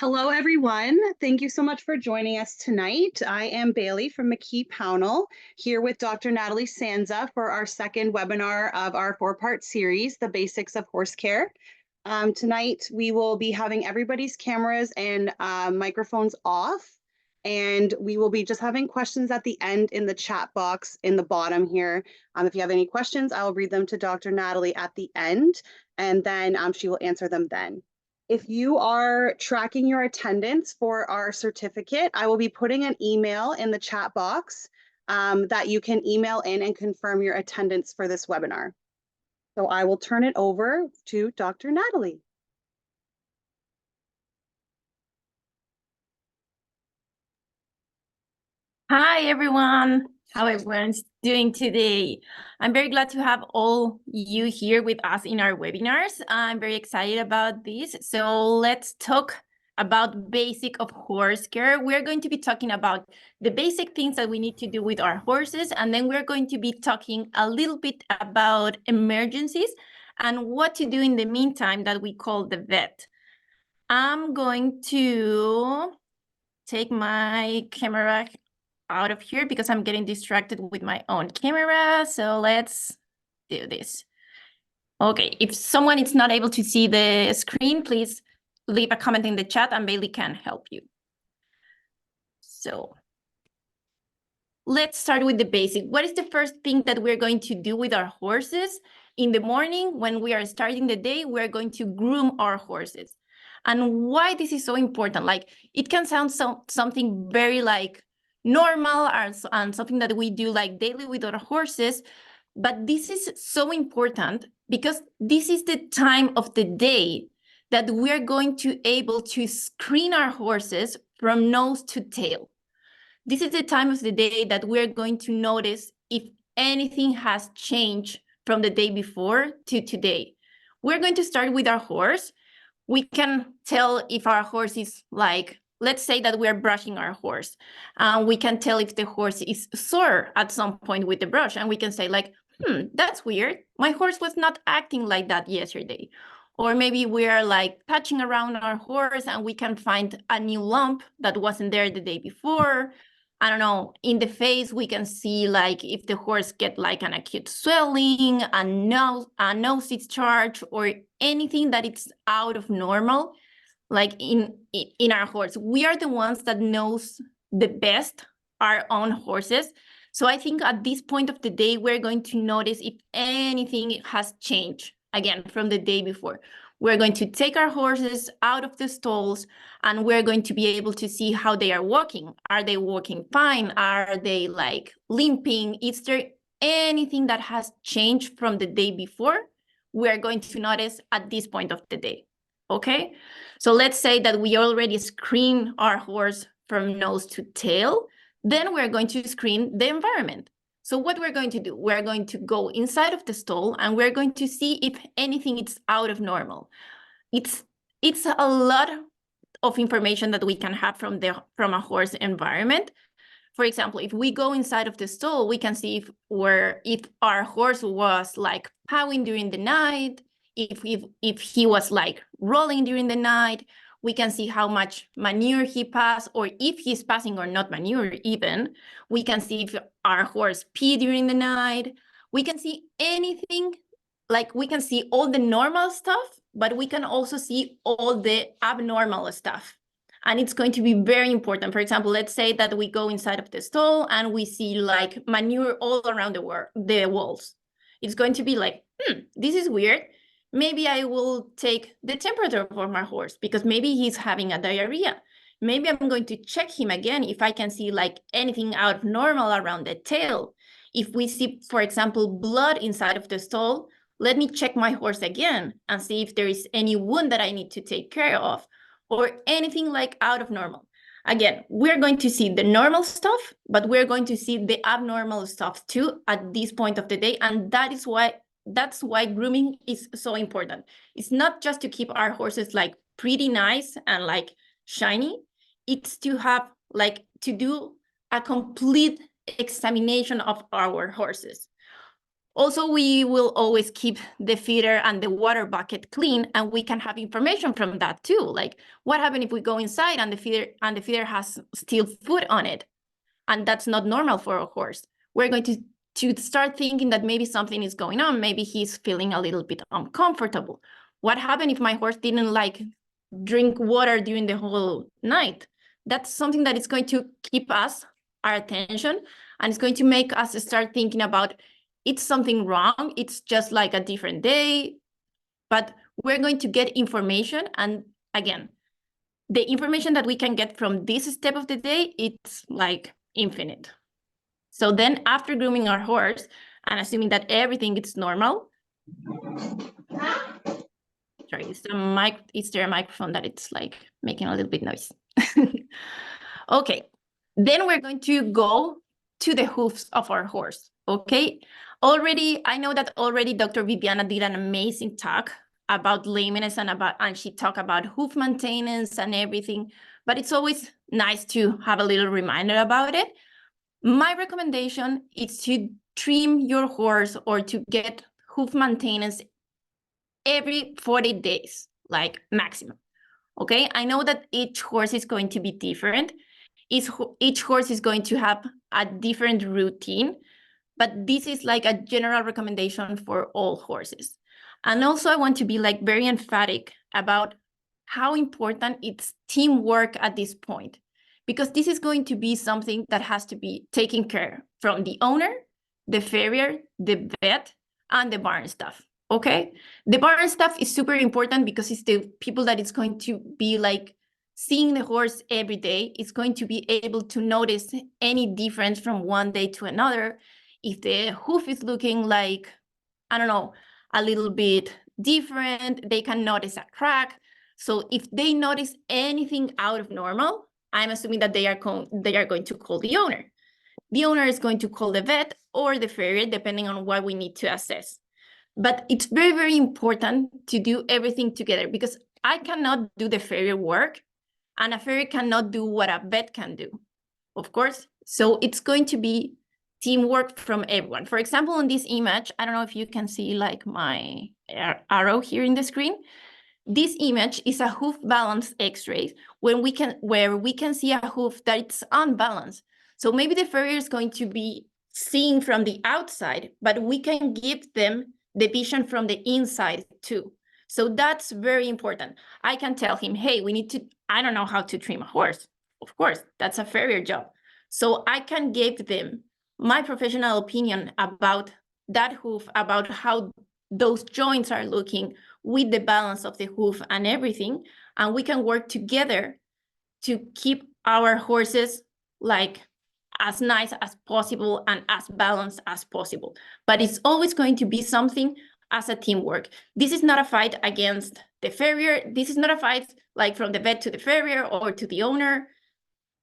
Hello, everyone. Thank you so much for joining us tonight. I am Bailey from McKee-Pownall, here with Dr. Natalie Sanza for our second webinar of our four-part series, The Basics of Horse Care. Tonight, we will be having everybody's cameras and microphones off, and we will be just having questions at the end in the chat box in the bottom here. If you have any questions, I will read them to Dr. Natalie at the end, and then she will answer them then. If you are tracking your attendance for our certificate, I will be putting an email in the chat box that you can email in and confirm your attendance for this webinar. So I will turn it over to Dr. Natalie. Hi, everyone. How everyone's doing today? I'm very glad to have all you here with us in our webinars. I'm very excited about this. So let's talk about basic of horse care. We're going to be talking about the basic things that we need to do with our horses, and then we're going to be talking a little bit about emergencies and what to do in the meantime that we call the vet. I'm going to take my camera out of here because I'm getting distracted with my own camera. So let's do this. Okay, if someone is not able to see the screen, please leave a comment in the chat and Bailey can help you. So let's start with the basic. What is the first thing that we're going to do with our horses? In the morning, when we are starting the day, we're going to groom our horses. And why this is so important? Like, it can sound something very like normal and something that we do like daily with our horses, but this is so important because this is the time of the day that we're going to able to screen our horses from nose to tail. This is the time of the day that we're going to notice if anything has changed from the day before to today. We're going to start with our horse. We can tell if our horse is like, let's say that we're brushing our horse. We can tell if the horse is sore at some point with the brush. And we can say like, that's weird. My horse was not acting like that yesterday. Or maybe we're like touching around our horse and we can find a new lump that wasn't there the day before. I don't know, in the face, we can see like if the horse get like an acute swelling, a nose discharge, or anything that it's out of normal, like in our horse. We are the ones that knows the best our own horses. So I think at this point of the day, we're going to notice if anything has changed, again, from the day before. We're going to take our horses out of the stalls and we're going to be able to see how they are walking. Are they walking fine? Are they like limping? Is there anything that has changed from the day before? We're going to notice at this point of the day, okay? So let's say that we already screen our horse from nose to tail. Then we're going to screen the environment. So what we're going to do, we're going to go inside of the stall and we're going to see if anything is out of normal. It's a lot of information that we can have from a horse environment. For example, if we go inside of the stall, we can see if our horse was like pawing during the night, if he was like rolling during the night. We can see how much manure he passed, or if he's passing or not manure even. We can see if our horse pee during the night. We can see anything, like we can see all the normal stuff, but we can also see all the abnormal stuff. And it's going to be very important. For example, let's say that we go inside of the stall and we see like manure all around the walls. It's going to be like, this is weird. Maybe I will take the temperature for my horse because maybe he's having a diarrhea. Maybe I'm going to check him again if I can see like anything out of normal around the tail. If we see, for example, blood inside of the stall, let me check my horse again and see if there is any wound that I need to take care of or anything like out of normal. Again, we're going to see the normal stuff, but we're going to see the abnormal stuff too at this point of the day. And that's why grooming is so important. It's not just to keep our horses like pretty nice and like shiny. It's to have like to do a complete examination of our horses. Also, we will always keep the feeder and the water bucket clean, and we can have information from that too. Like, what happens if we go inside and the feeder has still food on it, and that's not normal for a horse? We're going to start thinking that maybe something is going on. Maybe he's feeling a little bit uncomfortable. What happened if my horse didn't like drink water during the whole night? That's something that is going to keep our attention, and it's going to make us start thinking about, it's something wrong. It's just like a different day, but we're going to get information. And again, the information that we can get from this step of the day, it's like infinite. So then after grooming our horse and assuming that everything is normal, sorry, is there a microphone that it's like making a little bit noise? Okay, then we're going to go to the hoofs of our horse, okay? I know that already Dr. Viviana did an amazing talk about lameness and she talked about hoof maintenance and everything, but it's always nice to have a little reminder about it. My recommendation is to trim your horse or to get hoof maintenance every 40 days, like maximum, okay? I know that each horse is going to be different. Each horse is going to have a different routine, but this is like a general recommendation for all horses. And also I want to be like very emphatic about how important it's teamwork at this point, because this is going to be something that has to be taken care from the owner, the farrier, the vet, and the barn staff, okay? The barn staff is super important because it's the people that is going to be like seeing the horse every day. It's going to be able to notice any difference from one day to another. If the hoof is looking like, I don't know, a little bit different, they can notice a crack. So if they notice anything out of normal, I'm assuming that they are going to call the owner. The owner is going to call the vet or the farrier, depending on what we need to assess. But it's very, very important to do everything together, because I cannot do the farrier work and a farrier cannot do what a vet can do, of course. So it's going to be teamwork from everyone. For example, in this image, I don't know if you can see like my arrow here in the screen. This image is a hoof balance x-ray where we can see a hoof that's unbalanced. So maybe the farrier is going to be seeing from the outside, but we can give them the vision from the inside too. So that's very important. I can tell him, hey, I don't know how to trim a horse. Of course, that's a farrier job. So I can give them my professional opinion about that hoof, about how those joints are looking with the balance of the hoof and everything. And we can work together to keep our horses like as nice as possible and as balanced as possible. But it's always going to be something as a teamwork. This is not a fight against the farrier. This is not a fight like from the vet to the farrier or to the owner.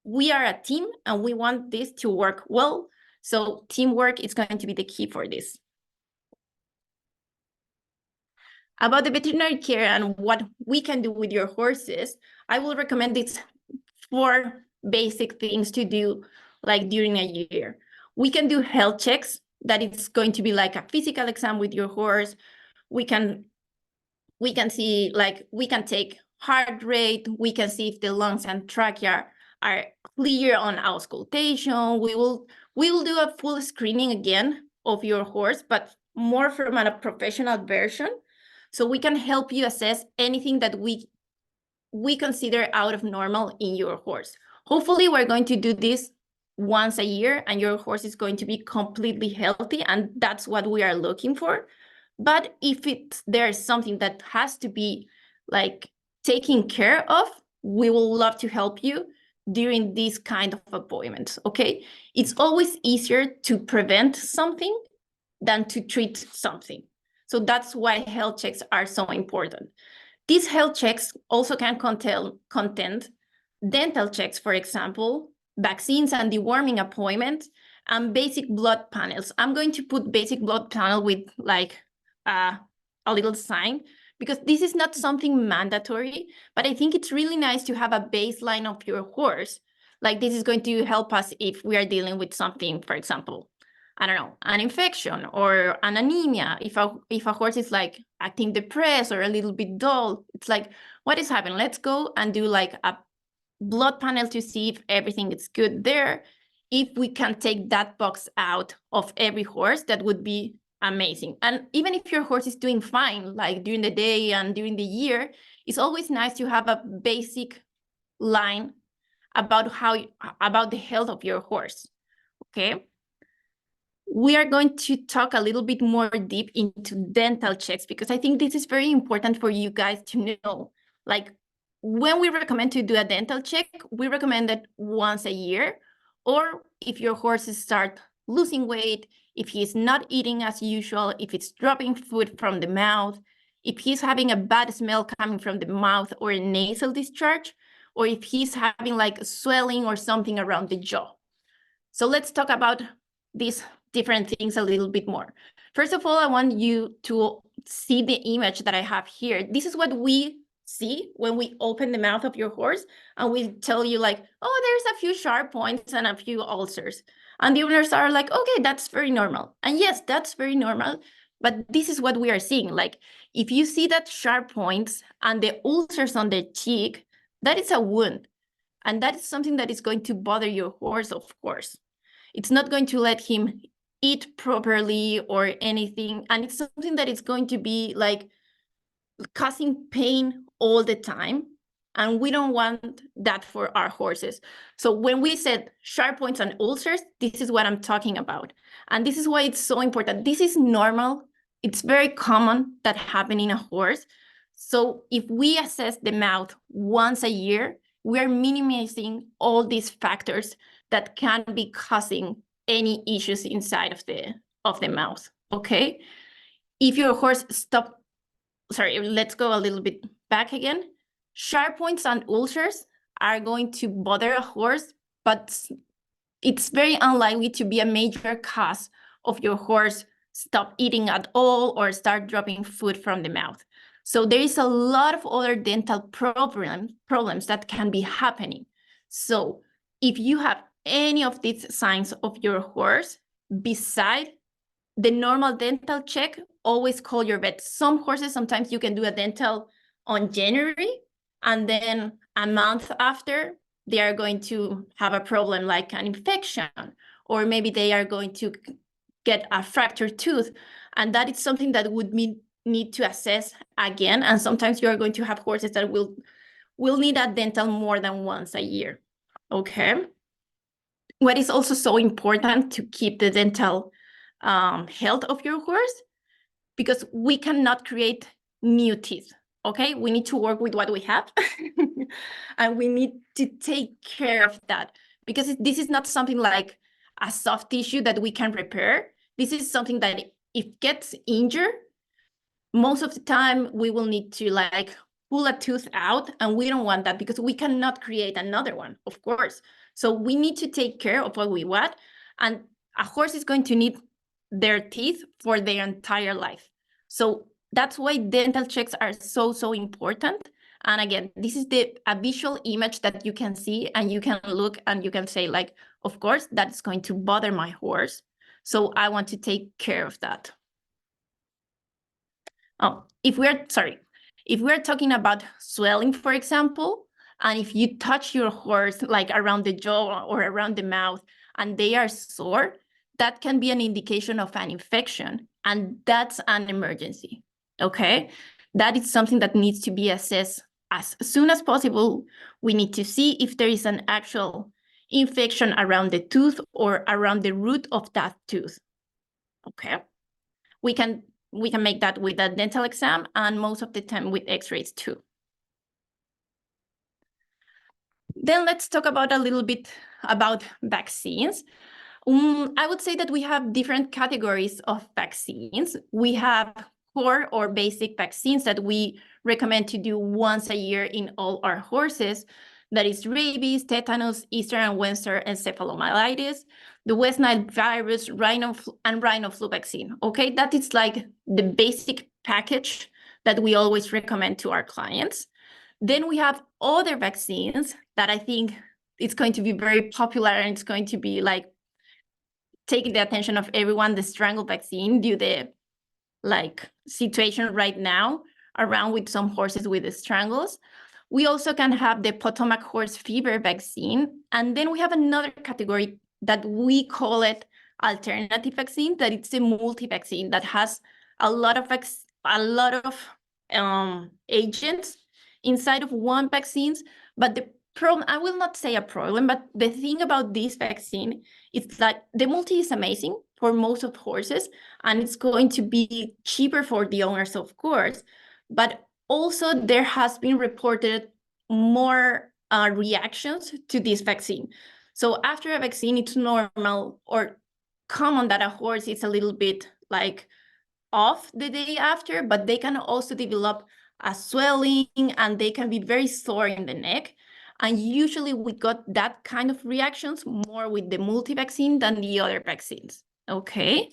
We are a team and we want this to work well. So teamwork is going to be the key for this. About the veterinary care and what we can do with your horses, I will recommend these 4 basic things to do like during a year. We can do health checks. That it's going to be like a physical exam with your horse. We can see, like, we can take heart rate. We can see if the lungs and trachea are clear on auscultation. We will do a full screening again of your horse, but more from a professional version. So we can help you assess anything that we consider out of normal in your horse. Hopefully, we're going to do this once a year and your horse is going to be completely healthy, and that's what we are looking for. But if there's something that has to be like taken care of, we will love to help you during these kind of appointments, okay? It's always easier to prevent something than to treat something. So that's why health checks are so important. These health checks also can contain dental checks, for example, vaccines and deworming appointments, and basic blood panels. I'm going to put basic blood panel with like a little sign, because this is not something mandatory, but I think it's really nice to have a baseline of your horse. Like, this is going to help us if we are dealing with something, for example, I don't know, an infection or an anemia. If a horse is like acting depressed or a little bit dull, it's like, what is happening? Let's go and do like a blood panel to see if everything is good there. If we can take that box out of every horse, that would be amazing. And even if your horse is doing fine, like during the day and during the year, it's always nice to have a basic line about the health of your horse. Okay. We are going to talk a little bit more deep into dental checks, because I think this is very important for you guys to know. Like, when we recommend to do a dental check, we recommend it once a year, or if your horses start losing weight, if he's not eating as usual, if it's dropping food from the mouth, if he's having a bad smell coming from the mouth or a nasal discharge, or if he's having like swelling or something around the jaw. So let's talk about these different things a little bit more. First of all, I want you to see the image that I have here. This is what we see when we open the mouth of your horse and we tell you like, oh, there's a few sharp points and a few ulcers. And the owners are like, okay, that's very normal. And yes, that's very normal. But this is what we are seeing. Like, if you see that sharp points and the ulcers on the cheek, that is a wound. And that is something that is going to bother your horse, of course. It's not going to let him eat properly or anything. And it's something that is going to be like causing pain all the time. And we don't want that for our horses. So when we said sharp points and ulcers, this is what I'm talking about. And this is why it's so important. This is normal. It's very common that happen in a horse. So if we assess the mouth once a year, we are minimizing all these factors that can be causing any issues inside of the mouth, okay? If your horse let's go a little bit back again. Sharp points and ulcers are going to bother a horse, but it's very unlikely to be a major cause of your horse stop eating at all or start dropping food from the mouth. So there is a lot of other dental problems that can be happening. So if you have any of these signs of your horse beside the normal dental check, always call your vet. Some horses, sometimes you can do a dental on January, and then a month after, they are going to have a problem like an infection, or maybe they are going to get a fractured tooth. And that is something that would need to assess again. And sometimes you are going to have horses that will need a dental more than once a year, okay? What is also so important to keep the dental health of your horse, because we cannot create new teeth, okay? We need to work with what we have and we need to take care of that, because this is not something like a soft tissue that we can repair. This is something that if it gets injured, most of the time we will need to like pull a tooth out, and we don't want that because we cannot create another one, of course. So we need to take care of what we want, and a horse is going to need their teeth for their entire life. So that's why dental checks are so important. And again, this is a visual image that you can see, and you can look and you can say like, of course, that's going to bother my horse. So I want to take care of that. Oh, if we're talking about swelling, for example, and if you touch your horse like around the jaw or around the mouth and they are sore, that can be an indication of an infection, and that's an emergency, okay? That is something that needs to be assessed as soon as possible. We need to see if there is an actual infection around the tooth or around the root of that tooth, okay? We can make that with a dental exam, and most of the time with x-rays too. Then let's talk about a little bit about vaccines. I would say that we have different categories of vaccines. We have core or basic vaccines that we recommend to do once a year in all our horses. That is rabies, tetanus, Eastern and Western encephalomyelitis, the West Nile virus, rhino flu vaccine. Okay, that is like the basic package that we always recommend to our clients. Then we have other vaccines that I think it's going to be very popular, and it's going to be like taking the attention of everyone, the strangle vaccine, due to the situation right now around with some horses with the strangles. We also can have the Potomac horse fever vaccine. And then we have another category that we call it alternative vaccine, that it's a multi-vaccine that has a lot of agents inside of one vaccines. But the problem, I will not say a problem, but the thing about this vaccine is that the multi is amazing for most of horses, and it's going to be cheaper for the owners, of course. But also there has been reported more reactions to this vaccine. So after a vaccine, it's normal or common that a horse is a little bit off the day after, but they can also develop a swelling and they can be very sore in the neck. And usually we got that kind of reactions more with the multi-vaccine than the other vaccines, okay?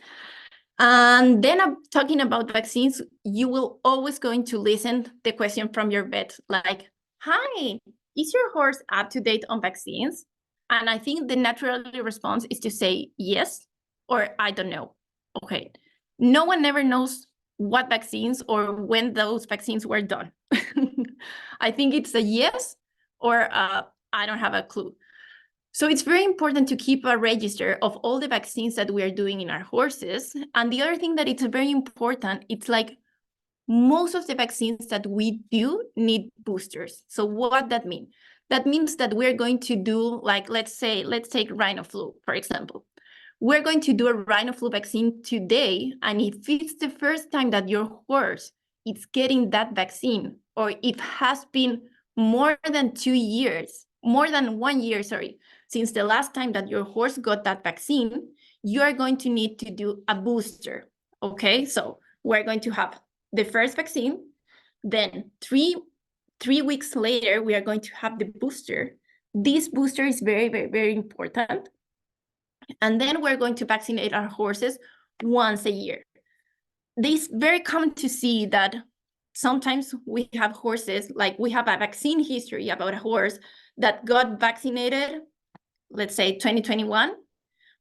And then I'm talking about vaccines, you will always going to listen the question from your vet, like, hi, is your horse up to date on vaccines? And I think the natural response is to say yes, or I don't know, okay. No one ever knows what vaccines or when those vaccines were done. I think it's a yes, or I don't have a clue. So it's very important to keep a register of all the vaccines that we are doing in our horses. And the other thing that it's very important, it's like most of the vaccines that we do need boosters. So what that mean? That means that we're going to do, let's take rhino flu, for example. We're going to do a rhino flu vaccine today. And if it's the first time that your horse is getting that vaccine, or it has been more than 1 year, since the last time that your horse got that vaccine, you are going to need to do a booster, okay? So we're going to have the first vaccine, then three weeks later, we are going to have the booster. This booster is very, very, very important. And then we're going to vaccinate our horses once a year. It's very common to see that sometimes we have horses, we have a vaccine history about a horse that got vaccinated, let's say 2021,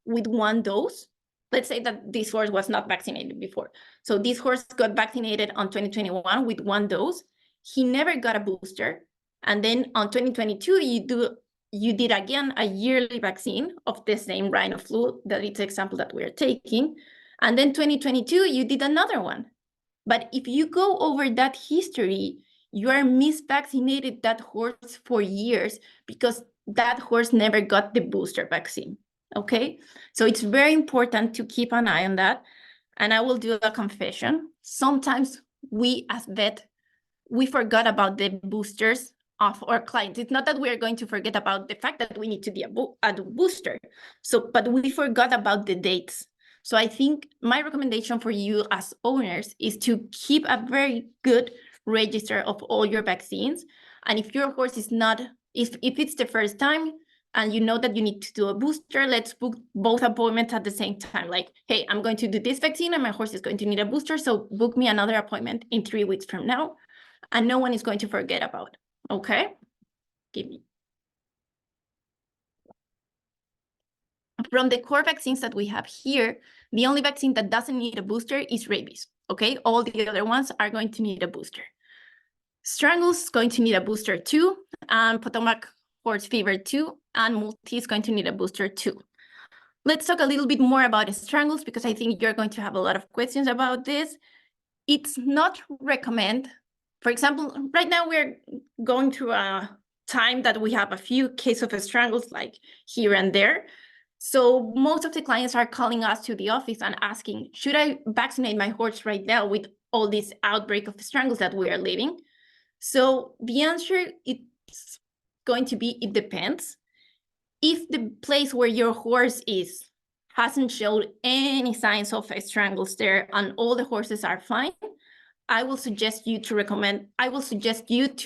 with 1 dose. Let's say that this horse was not vaccinated before. So this horse got vaccinated on 2021 with 1 dose. He never got a booster. And then on 2022, you did again a yearly vaccine of the same rhino flu, that it's the example that we're taking. And then 2022, you did another one. But if you go over that history, you are misvaccinated that horse for years because that horse never got the booster vaccine, okay? So it's very important to keep an eye on that. And I will do a confession. Sometimes we as vet, we forgot about the boosters of our clients. It's not that we are going to forget about the fact that we need to do a booster, but we forgot about the dates. So I think my recommendation for you as owners is to keep a very good register of all your vaccines. And if your horse is not, if it's the first time and you know that you need to do a booster, let's book both appointments at the same time. Like, hey, I'm going to do this vaccine and my horse is going to need a booster. So book me another appointment in 3 weeks from now. And no one is going to forget about it. Okay, give me. From the core vaccines that we have here, the only vaccine that doesn't need a booster is rabies. Okay, all the other ones are going to need a booster. Strangles is going to need a booster too, and Potomac horse fever too, and multi is going to need a booster too. Let's talk a little bit more about strangles because I think you're going to have a lot of questions about this. It's not recommended. For example, right now we're going through a time that we have a few cases of strangles like here and there. So most of the clients are calling us to the office and asking, should I vaccinate my horse right now with all this outbreak of strangles that we are living? So the answer is going to be, it depends. If the place where your horse is hasn't showed any signs of strangles there and all the horses are fine, I will suggest you to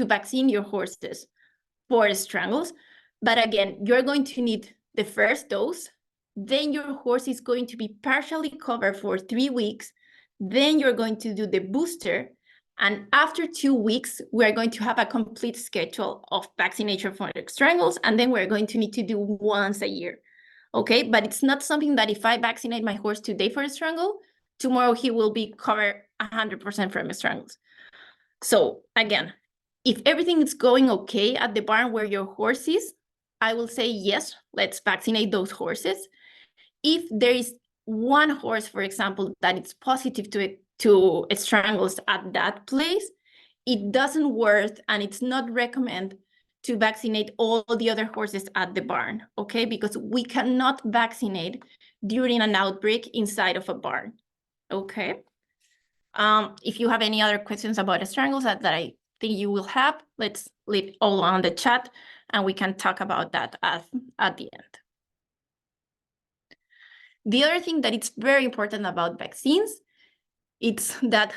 vaccine your horses for strangles. But again, you're going to need the first dose, then your horse is going to be partially covered for 3 weeks, then you're going to do the booster, and after 2 weeks, we're going to have a complete schedule of vaccination for strangles, and then we're going to need to do once a year. Okay, but it's not something that if I vaccinate my horse today for a strangle, tomorrow he will be covered 100% from strangles. So again, if everything is going okay at the barn where your horse is, I will say, yes, let's vaccinate those horses. If there is one horse, for example, that it's positive to strangles at that place, it doesn't worth and it's not recommended to vaccinate all the other horses at the barn, okay? Because we cannot vaccinate during an outbreak inside of a barn, okay? If you have any other questions about strangles that I think you will have, let's leave all on the chat and we can talk about that at the end. The other thing that it's very important about vaccines, it's that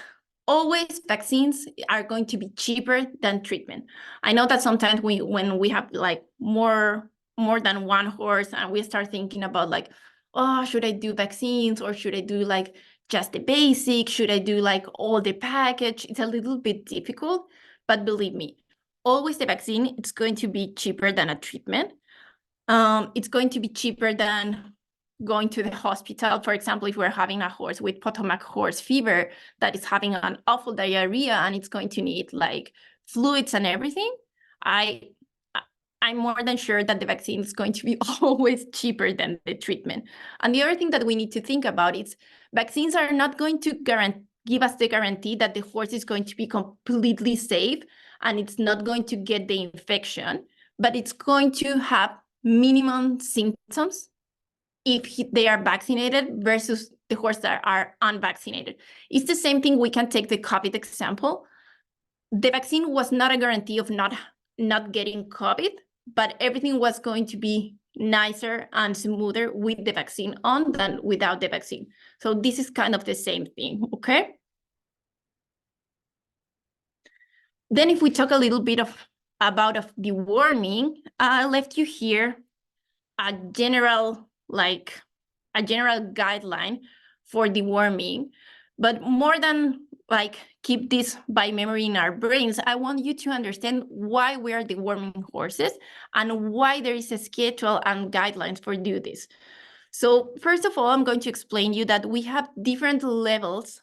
always vaccines are going to be cheaper than treatment. I know that sometimes when we have like more than one horse and we start thinking about like, oh, should I do vaccines or should I do like just the basic? Should I do like all the package? It's a little bit difficult, but believe me, always the vaccine, it's going to be cheaper than a treatment. It's going to be cheaper than going to the hospital. For example, if we're having a horse with Potomac horse fever that is having an awful diarrhea and it's going to need like fluids and everything, I'm more than sure that the vaccine is going to be always cheaper than the treatment. And the other thing that we need to think about is vaccines are not going to give us the guarantee that the horse is going to be completely safe and it's not going to get the infection, but it's going to have minimum symptoms if they are vaccinated versus the horses that are unvaccinated. It's the same thing. We can take the COVID example. The vaccine was not a guarantee of not getting COVID, but everything was going to be nicer and smoother with the vaccine on than without the vaccine. So this is kind of the same thing, okay? Then if we talk a little bit about deworming, I left you here a general guideline for deworming, but more than like keep this by memory in our brains, I want you to understand why we are deworming horses and why there is a schedule and guidelines for do this. So first of all, I'm going to explain you that we have different levels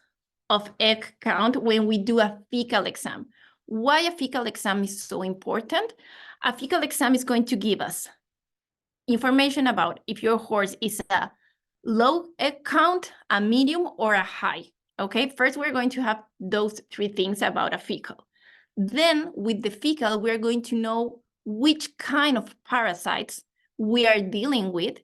of egg count when we do a fecal exam. Why a fecal exam is so important? A fecal exam is going to give us information about if your horse is a low egg count, a medium, or a high. Okay, first we're going to have those three things about a fecal. Then with the fecal, we're going to know which kind of parasites we are dealing with,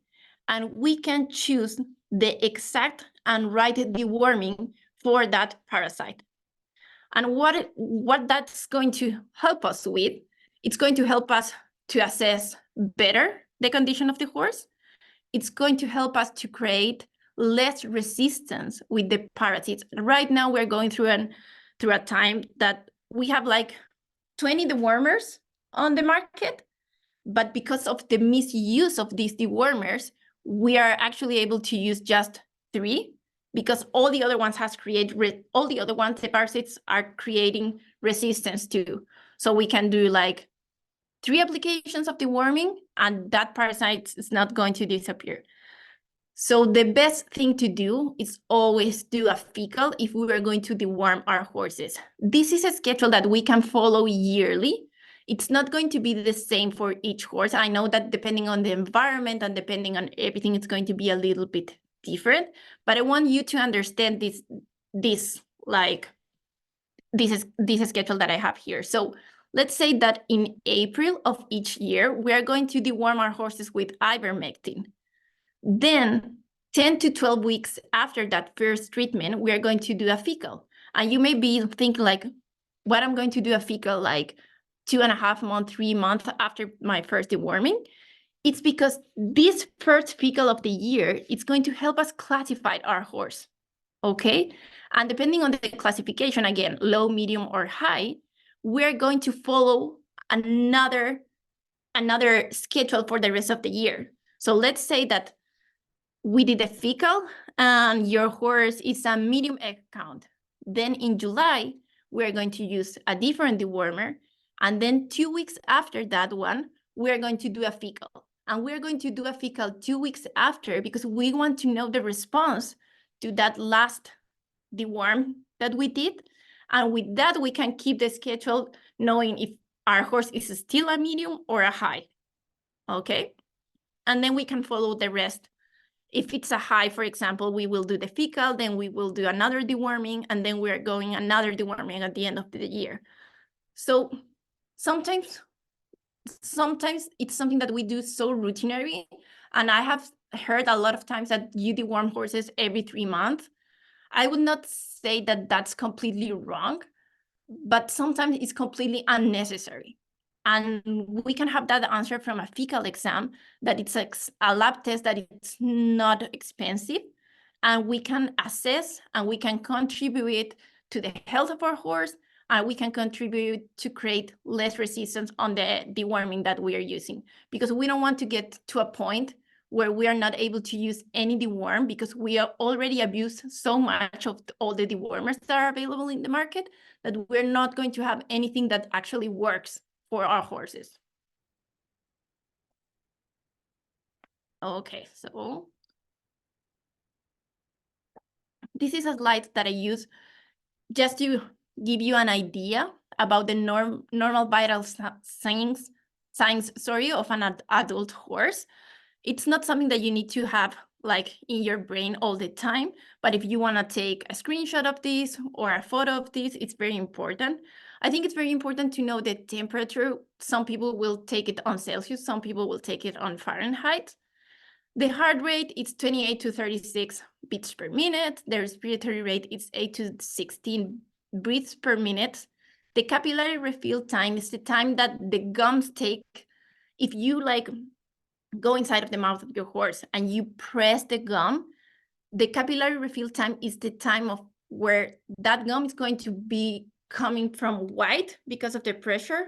and we can choose the exact and right deworming for that parasite. And what that's going to help us with, it's going to help us to assess better the condition of the horse. It's going to help us to create less resistance with the parasites. Right now, we're going through a time that we have like 20 dewormers on the market, but because of the misuse of these dewormers, we are actually able to use just 3 because all the other ones the parasites are creating resistance to. So we can do like 3 applications of deworming and that parasite is not going to disappear. So the best thing to do is always do a fecal if we were going to deworm our horses. This is a schedule that we can follow yearly. It's not going to be the same for each horse. I know that depending on the environment and depending on everything, it's going to be a little bit different, but I want you to understand this schedule that I have here. So let's say that in April of each year, we are going to deworm our horses with ivermectin. Then 10 to 12 weeks after that first treatment, we are going to do a fecal. And you may be thinking like, what I'm going to do a fecal like 2.5 months, 3 months after my first deworming? It's because this first fecal of the year, it's going to help us classify our horse, okay? And depending on the classification, again, low, medium, or high, we're going to follow another schedule for the rest of the year. So let's say that we did a fecal and your horse is a medium egg count. Then in July, we're going to use a different dewormer. And then 2 weeks after that one, we're going to do a fecal. And we're going to do a fecal 2 weeks after because we want to know the response to that last deworm that we did. And with that, we can keep the schedule knowing if our horse is still a medium or a high, okay? And then we can follow the rest. If it's a high, for example, we will do the fecal, then we will do another deworming, and then we're going another deworming at the end of the year. So sometimes it's something that we do so routinary. And I have heard a lot of times that you deworm horses every 3 months. I would not say that that's completely wrong, but sometimes it's completely unnecessary. And we can have that answer from a fecal exam, that it's a lab test, that it's not expensive, and we can assess and we can contribute to the health of our horse, and we can contribute to create less resistance on the deworming that we are using, because we don't want to get to a point where we are not able to use any deworm because we are already abused so much of all the dewormers that are available in the market that we're not going to have anything that actually works for our horses. Okay, so this is a slide that I use just to give you an idea about the normal vital signs of an adult horse. It's not something that you need to have like in your brain all the time, but if you want to take a screenshot of this or a photo of this, it's very important. I think it's very important to know the temperature. Some people will take it on Celsius, some people will take it on Fahrenheit. The heart rate is 28 to 36 beats per minute. The respiratory rate is 8 to 16 breaths per minute. The capillary refill time is the time that the gums take. If you like go inside of the mouth of your horse and you press the gum, the capillary refill time is the time of where that gum is going to be coming from white because of the pressure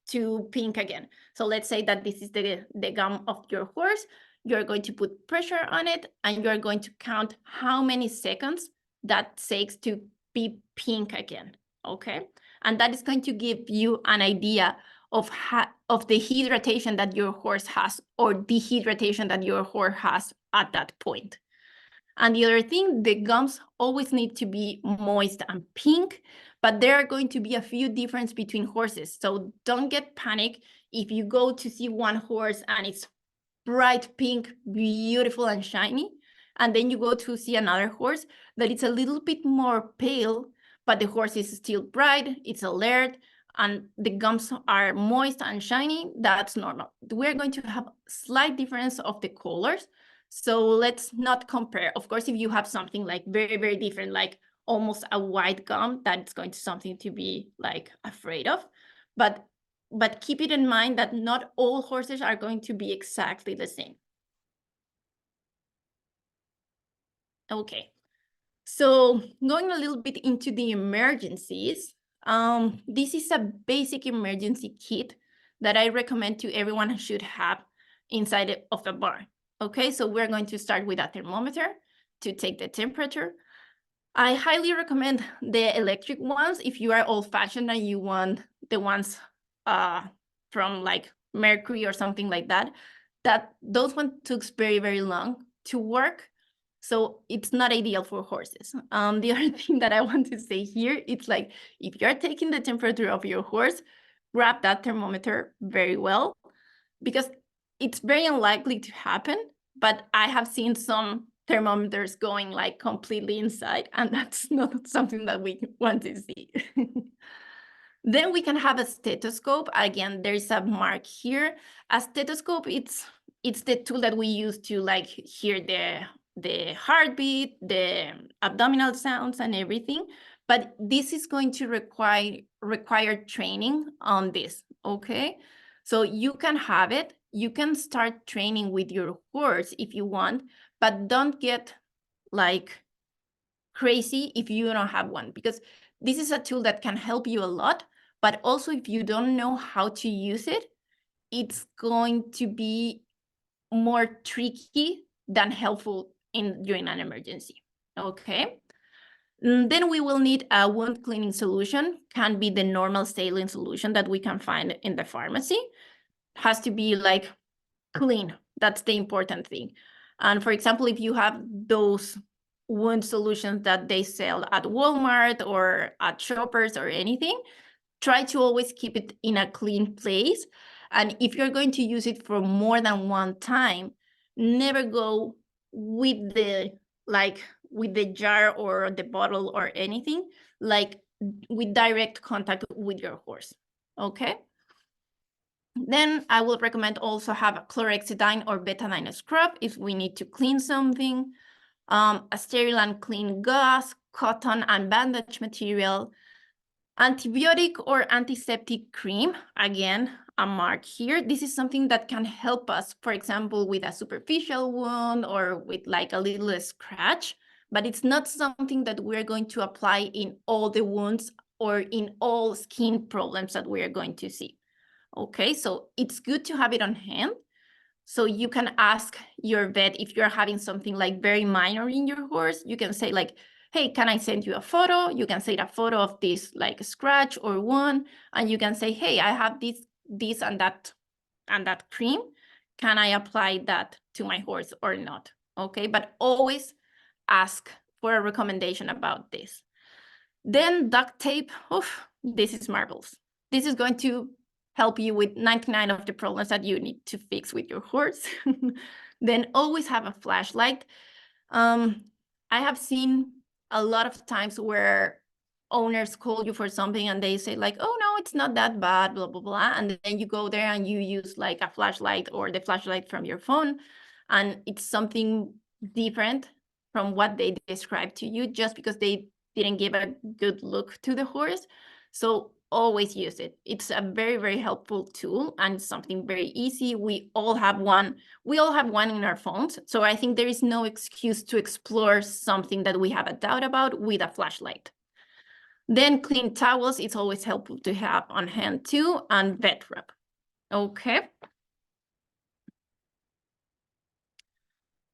to pink again. So let's say that this is the gum of your horse. You're going to put pressure on it and you're going to count how many seconds that takes to be pink again, okay? And that is going to give you an idea of the hydration that your horse has or dehydration that your horse has at that point. And the other thing, the gums always need to be moist and pink, but there are going to be a few differences between horses. So don't get panic if you go to see one horse and it's bright pink, beautiful and shiny, and then you go to see another horse that it's a little bit more pale, but the horse is still bright, it's alert, and the gums are moist and shiny. That's normal. We're going to have slight difference of the colors, so let's not compare. Of course, if you have something like very, very different, like almost a white gum, that's going to something to be like afraid of. But keep it in mind that not all horses are going to be exactly the same. Okay, so going a little bit into the emergencies, this is a basic emergency kit that I recommend to everyone who should have inside of the barn. Okay, so we're going to start with a thermometer to take the temperature. I highly recommend the electric ones if you are old-fashioned and you want the ones from like Mercury or something like that. Those ones took very, very long to work. So it's not ideal for horses. The other thing that I want to say here, it's like, if you're taking the temperature of your horse, grab that thermometer very well, because it's very unlikely to happen, but I have seen some thermometers going like completely inside, and that's not something that we want to see. Then we can have a stethoscope. Again, there's a mark here. A stethoscope, it's the tool that we use to like hear the heartbeat, the abdominal sounds and everything. But this is going to require training on this, okay? So you can have it. You can start training with your horse if you want, but don't get like crazy if you don't have one, because this is a tool that can help you a lot, but also if you don't know how to use it, it's going to be more tricky than helpful during an emergency, okay? Then we will need a wound cleaning solution. Can be the normal saline solution that we can find in the pharmacy. Has to be like clean. That's the important thing. And for example, if you have those wound solutions that they sell at Walmart or at Shoppers or anything, try to always keep it in a clean place. And if you're going to use it for more than one time, never go with the jar or the bottle or anything, like with direct contact with your horse. Okay. Then I will recommend also have a chlorhexidine or betadine scrub if we need to clean something, a sterile and clean gauze, cotton and bandage material, antibiotic or antiseptic cream. Again, a mark here. This is something that can help us, for example, with a superficial wound or with like a little scratch, but it's not something that we're going to apply in all the wounds or in all skin problems that we are going to see. Okay, so it's good to have it on hand. So you can ask your vet if you're having something like very minor in your horse. You can say like, hey, can I send you a photo? You can send a photo of this like scratch or wound, and you can say, hey, I have this and that cream. Can I apply that to my horse or not? Okay, but always ask for a recommendation about this. Then duct tape. Oof, this is marvelous. This is going to help you with 99 of the problems that you need to fix with your horse. Then always have a flashlight. I have seen a lot of times where owners call you for something and they say like, oh no, it's not that bad, blah, blah, blah. And then you go there and you use like a flashlight or the flashlight from your phone, and it's something different from what they described to you just because they didn't give a good look to the horse. So always use it. It's a very, very helpful tool and something very easy. We all have one in our phones. So I think there is no excuse to explore something that we have a doubt about with a flashlight. Then clean towels, it's always helpful to have on hand too, and vet rub. Okay.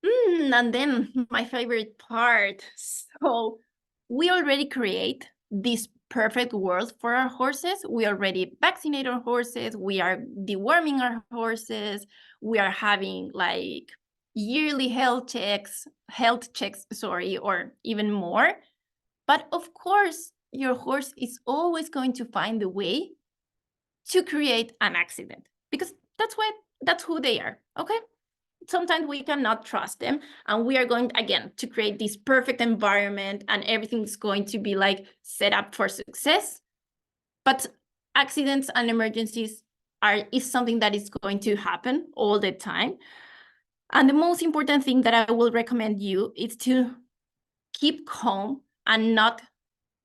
And then my favorite part. So we already create this perfect world for our horses. We already vaccinate our horses. We are deworming our horses. We are having like yearly health checks, or even more. But of course, your horse is always going to find a way to create an accident because that's who they are. Okay. Sometimes we cannot trust them, and we are going again to create this perfect environment and everything's going to be like set up for success, but accidents and emergencies is something that is going to happen all the time. And the most important thing that I will recommend you is to keep calm and not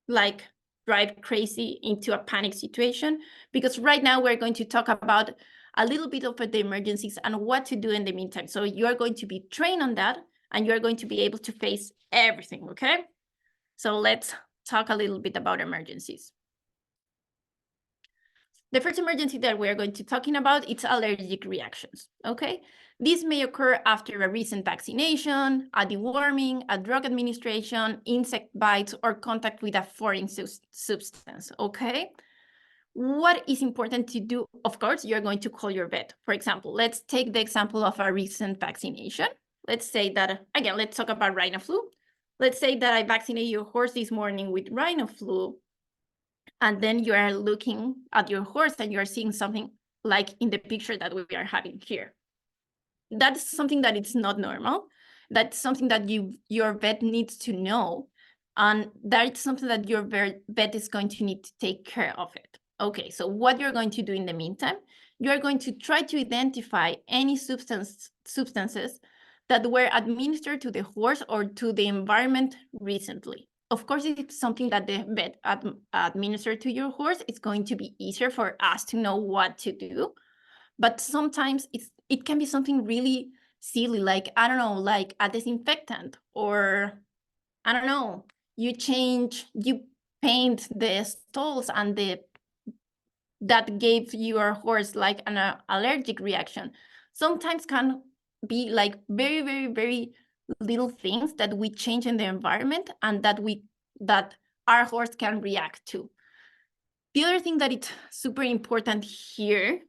like drive crazy into a panic situation, because right now we're going to talk about a little bit of the emergencies and what to do in the meantime. So you're going to be trained on that and you're going to be able to face everything, okay? So let's talk a little bit about emergencies. The first emergency that we're going to talking about, it's allergic reactions, okay? This may occur after a recent vaccination, a deworming, a drug administration, insect bites, or contact with a foreign substance, okay? What is important to do? Of course, you're going to call your vet. For example, let's take the example of a recent vaccination. Let's say that, again, let's talk about rhino flu. Let's say that I vaccinated your horse this morning with rhino flu, and then you are looking at your horse and you're seeing something like in the picture that we are having here. That's something that it's not normal. That's something that your vet needs to know. And that's something that your vet is going to need to take care of it. Okay, so what you're going to do in the meantime, you're going to try to identify any substances that were administered to the horse or to the environment recently. Of course, if it's something that the vet administered to your horse, it's going to be easier for us to know what to do. But sometimes it can be something really silly, like, I don't know, like a disinfectant, or I don't know, you paint the stalls and that gave your horse like an allergic reaction. Sometimes can be like very, very, very little things that we change in the environment and that our horse can react to. The other thing that it's super important here,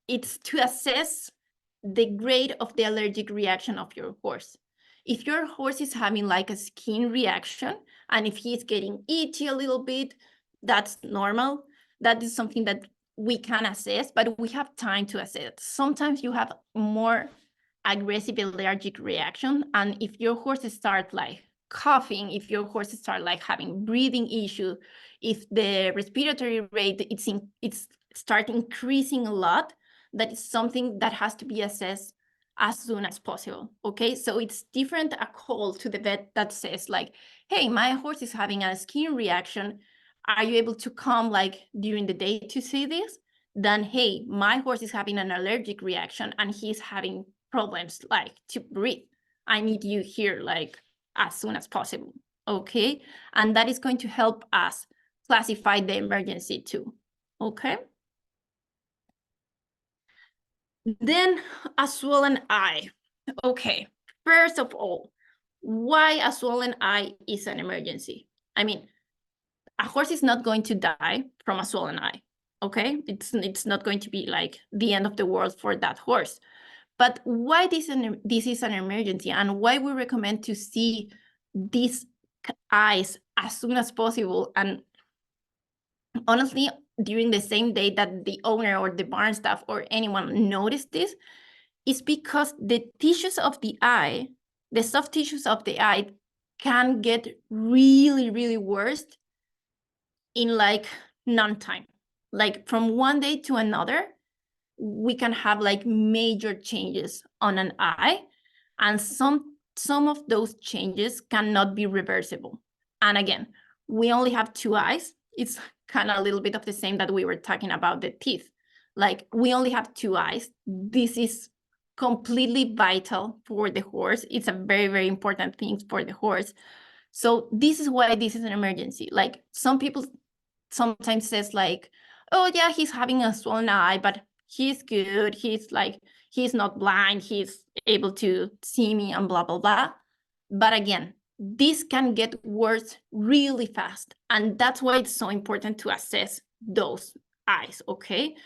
it's to assess the grade of the allergic reaction of your horse. If your horse is having like a skin reaction, and if he's getting itchy a little bit, that's normal. That is something that we can assess, but we have time to assess. Sometimes you have more aggressive allergic reaction, and if your horse start like coughing, if your horse start like having breathing issue, if the respiratory rate it's start increasing a lot, that is something that has to be assessed as soon as possible. Okay, so it's different a call to the vet that says like, hey, my horse is having a skin reaction, are you able to come like during the day to see this? Then, hey, my horse is having an allergic reaction and he's having problems like to breathe, I need you here like as soon as possible. Okay, and that is going to help us classify the emergency too. Okay. Then a swollen eye. Okay, first of all, why a swollen eye is an emergency? I mean, a horse is not going to die from a swollen eye. Okay, it's not going to be like the end of the world for that horse. But why this is an emergency, and why we recommend to see these eyes as soon as possible, and honestly, during the same day that the owner or the barn staff or anyone noticed this, is because the tissues of the eye, the soft tissues of the eye, can get really, really worse in like non-time. Like from one day to another, we can have like major changes on an eye, and some of those changes cannot be reversible. And again, we only have two eyes. It's kind of a little bit of the same that we were talking about the teeth. Like we only have two eyes. This is completely vital for the horse. It's a very, very important thing for the horse. So this is why this is an emergency. Like some people sometimes says like, oh yeah, he's having a swollen eye, but he's good. He's not blind. He's able to see me and blah, blah, blah. But again, this can get worse really fast. And that's why it's so important to assess those eyes, okay?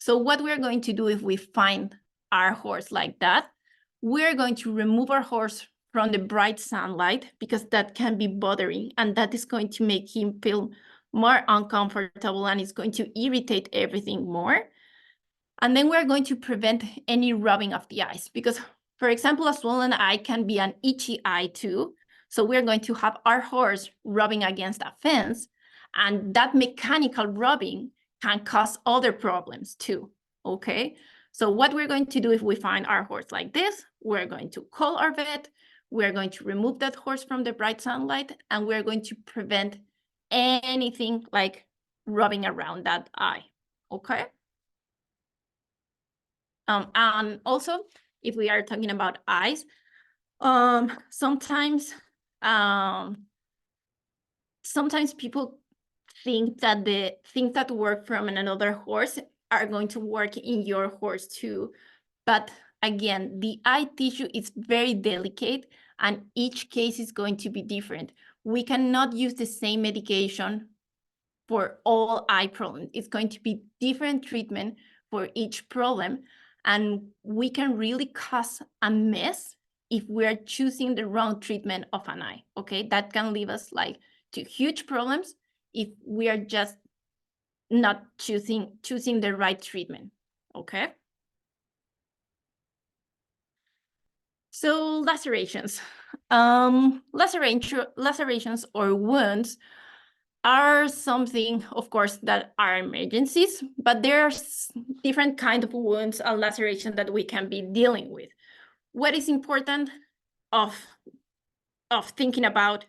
So what we're going to do if we find our horse like that, we're going to remove our horse from the bright sunlight, because that can be bothering, and that is going to make him feel more uncomfortable, and it's going to irritate everything more. And then we're going to prevent any rubbing of the eyes, because, for example, a swollen eye can be an itchy eye too. So we're going to have our horse rubbing against a fence, and that mechanical rubbing can cause other problems too, okay? So what we're going to do if we find our horse like this, we're going to call our vet, we're going to remove that horse from the bright sunlight, and we're going to prevent anything like rubbing around that eye, okay? And also, if we are talking about eyes, sometimes people think that the things that work from another horse are going to work in your horse too. But again, the eye tissue is very delicate, and each case is going to be different. We cannot use the same medication for all eye problems. It's going to be different treatment for each problem, and we can really cause a mess if we're choosing the wrong treatment of an eye, okay? That can leave us like to huge problems if we are just not choosing the right treatment, okay? So lacerations. Lacerations or wounds are something, of course, that are emergencies, but there are different kinds of wounds and laceration that we can be dealing with. What is important of thinking about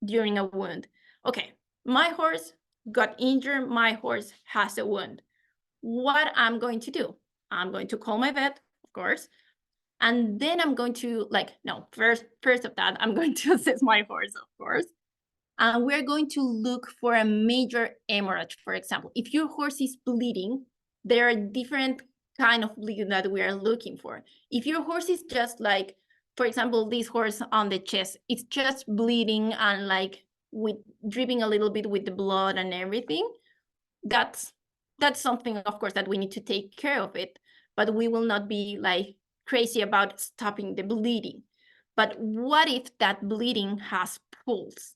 during a wound? Okay, my horse got injured, my horse has a wound. What I'm going to do? I'm going to call my vet, of course, and then I'm going to first of that, I'm going to assess my horse, of course. And we're going to look for a major hemorrhage, for example. If your horse is bleeding, there are different kind of bleeding that we are looking for. If your horse is just like, for example, this horse on the chest, it's just bleeding and like with dripping a little bit with the blood and everything, that's something, of course, that we need to take care of it. But we will not be like crazy about stopping the bleeding. But what if that bleeding has pulse?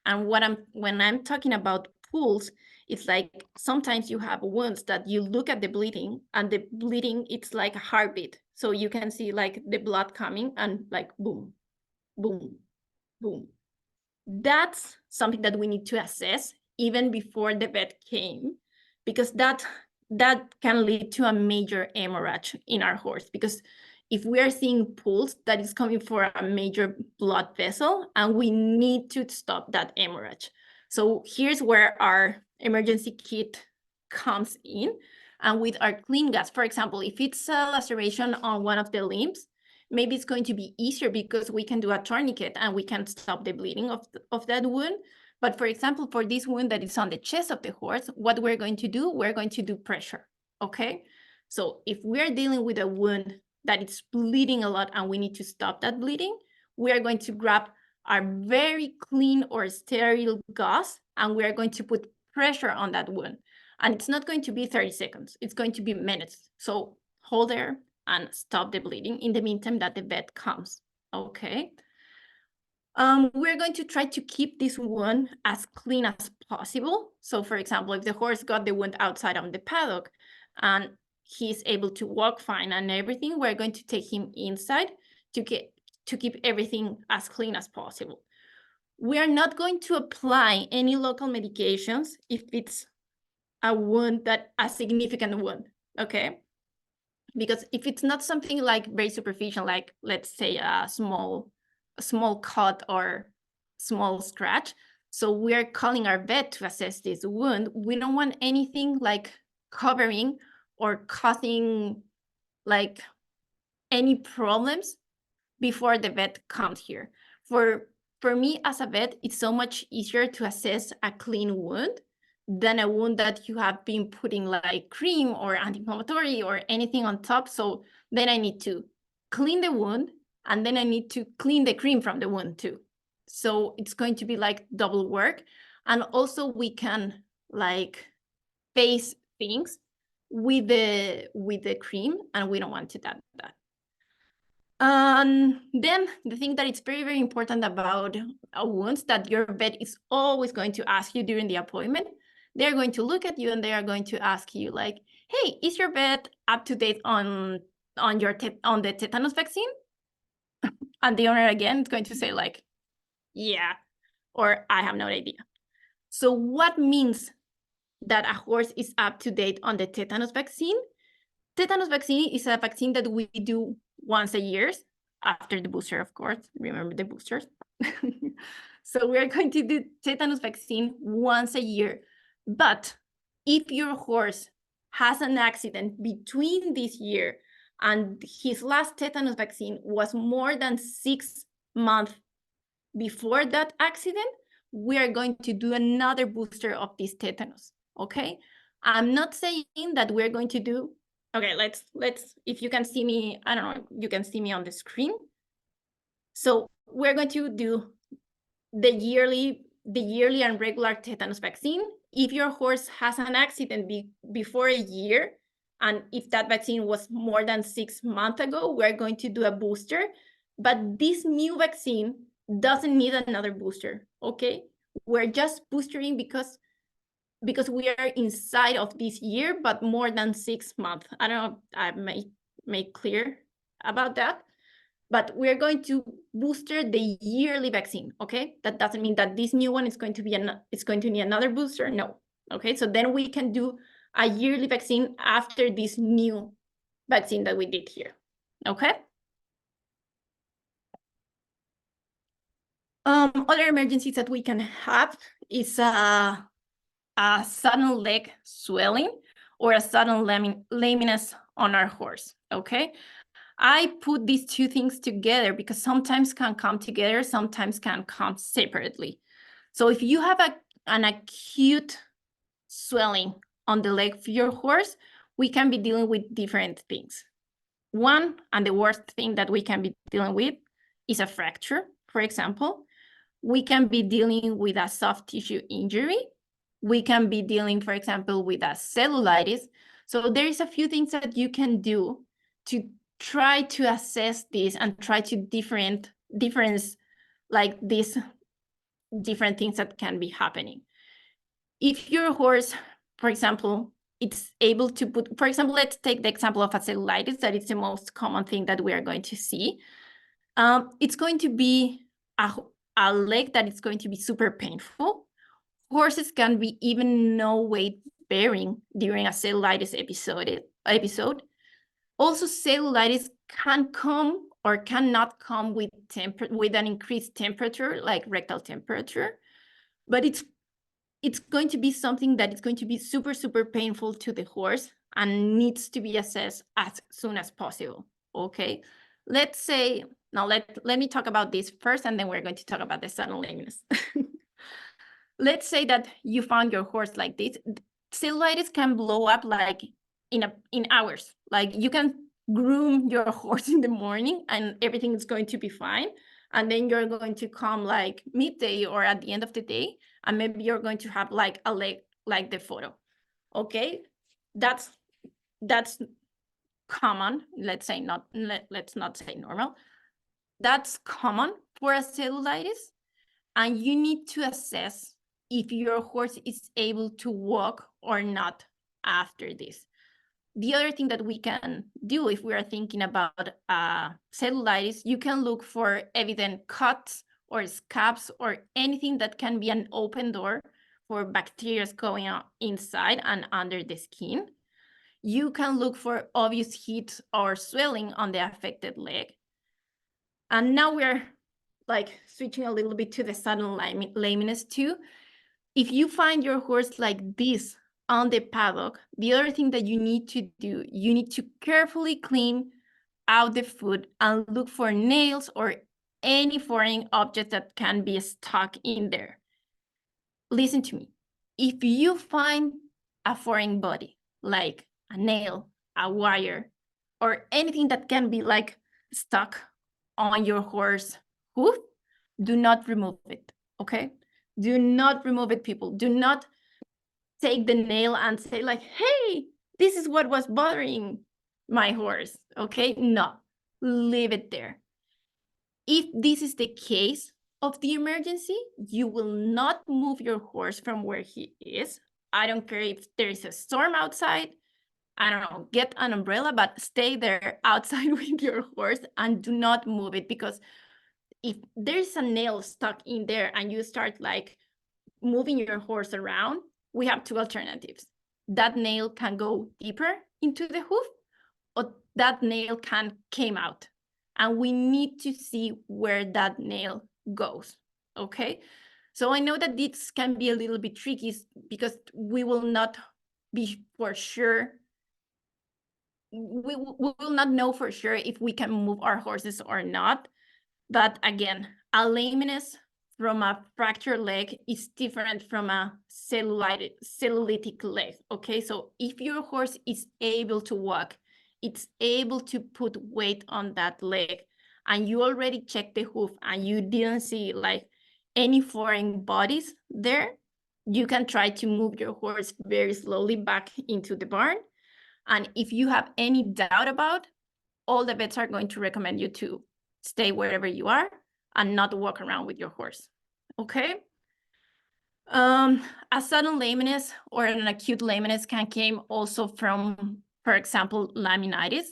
And when I'm talking about pulse, it's like sometimes you have wounds that you look at the bleeding, and the bleeding, it's like a heartbeat. So you can see like the blood coming and like boom, boom, boom. That's something that we need to assess even before the vet came, because that can lead to a major hemorrhage in our horse. Because if we are seeing pulse, that is coming for a major blood vessel, and we need to stop that hemorrhage. So here's where our emergency kit comes in. And with our clean gas, for example, if it's a laceration on one of the limbs, maybe it's going to be easier because we can do a tourniquet and we can stop the bleeding of that wound. But for example, for this wound that is on the chest of the horse, what we're going to do, we're going to do pressure, okay? So if we're dealing with a wound that is bleeding a lot and we need to stop that bleeding, we are going to grab our very clean or sterile gauze, and we are going to put pressure on that wound. And it's not going to be 30 seconds, it's going to be minutes. So hold there and stop the bleeding in the meantime that the vet comes, okay? We're going to try to keep this wound as clean as possible. So for example, if the horse got the wound outside on the paddock and he's able to walk fine and everything, we're going to take him inside to keep everything as clean as possible. We are not going to apply any local medications if it's a wound that a significant wound, okay? Because if it's not something like very superficial, like let's say a small cut or small scratch, so we are calling our vet to assess this wound. We don't want anything like covering or causing like any problems before the vet comes here. For me as a vet, it's so much easier to assess a clean wound than a wound that you have been putting like cream or anti-inflammatory or anything on top. So then I need to clean the wound, and then I need to clean the cream from the wound too. So it's going to be like double work. And also we can like face things with the cream, and we don't want to do that. Then the thing that is very, very important about wounds that your vet is always going to ask you during the appointment, they're going to look at you and they are going to ask you like, hey, is your vet up to date on the tetanus vaccine? And the owner again is going to say like, yeah, or I have no idea. So what means that a horse is up to date on the tetanus vaccine? Tetanus vaccine is a vaccine that we do once a year after the booster, of course. Remember the boosters. So we're going to do tetanus vaccine once a year. But if your horse has an accident between this year and his last tetanus vaccine was more than 6 months before that accident, we are going to do another booster of this tetanus, okay? I'm not saying that we're going to do, okay, let's, if you can see me, I don't know, you can see me on the screen. So we're going to do the yearly and regular tetanus vaccine. If your horse has an accident before a year, and if that vaccine was more than 6 months ago, we're going to do a booster. But this new vaccine doesn't need another booster, okay? We're just boostering because we are inside of this year, but more than 6 months. I don't know if I may make clear about that, but we're going to booster the yearly vaccine, okay? That doesn't mean that this new one is going to be it's going to need another booster, no. Okay, so then we can do a yearly vaccine after this new vaccine that we did here, okay? Other emergencies that we can have is a sudden leg swelling or a sudden lameness on our horse, okay? I put these two things together because sometimes can come together, sometimes can come separately. So if you have an acute swelling on the leg of your horse, we can be dealing with different things. One, and the worst thing that we can be dealing with, is a fracture, for example. We can be dealing with a soft tissue injury. We can be dealing, for example, with a cellulitis. So there is a few things that you can do try to assess this and try to difference like these different things that can be happening. If your horse, for example, it's able to put, for example, let's take the example of a cellulitis, that is the most common thing that we are going to see. It's going to be a leg that is going to be super painful. Horses can be even no weight bearing during a cellulitis episode. Also, cellulitis can come or cannot come with an increased temperature, like rectal temperature, but it's going to be something that is going to be super, super painful to the horse and needs to be assessed as soon as possible, okay? Let's say, now let me talk about this first, and then we're going to talk about the sudden lameness. Let's say that you found your horse like this. Cellulitis can blow up like in hours. Like you can groom your horse in the morning and everything is going to be fine. And then you're going to come like midday or at the end of the day, and maybe you're going to have like a leg like the photo. Okay, that's common. Let's not say normal. That's common for a cellulitis, and you need to assess if your horse is able to walk or not after this. The other thing that we can do if we are thinking about cellulitis, you can look for evident cuts or scabs or anything that can be an open door for bacteria going on inside and under the skin. You can look for obvious heat or swelling on the affected leg. And now we're like switching a little bit to the sudden lameness too. If you find your horse like this on the paddock, the other thing that you need to do, you need to carefully clean out the foot and look for nails or any foreign object that can be stuck in there. Listen to me. If you find a foreign body, like a nail, a wire, or anything that can be like stuck on your horse hoof, do not remove it, okay? Do not remove it, people. Do not take the nail and say like, hey, this is what was bothering my horse, okay? No, leave it there. If this is the case of the emergency, you will not move your horse from where he is. I don't care if there is a storm outside. I don't know, get an umbrella, but stay there outside with your horse and do not move it, because if there's a nail stuck in there and you start like moving your horse around, we have two alternatives. That nail can go deeper into the hoof, or that nail can come out. And we need to see where that nail goes, okay? So I know that this can be a little bit tricky because we will not be for sure. We will not know for sure if we can move our horses or not. But again, a lameness from a fractured leg is different from a cellulitic leg, okay? So if your horse is able to walk, it's able to put weight on that leg, and you already checked the hoof and you didn't see like any foreign bodies there, you can try to move your horse very slowly back into the barn. And if you have any doubt about, all the vets are going to recommend you to stay wherever you are and not walk around with your horse, okay? A sudden lameness or an acute lameness can come also from, for example, laminitis.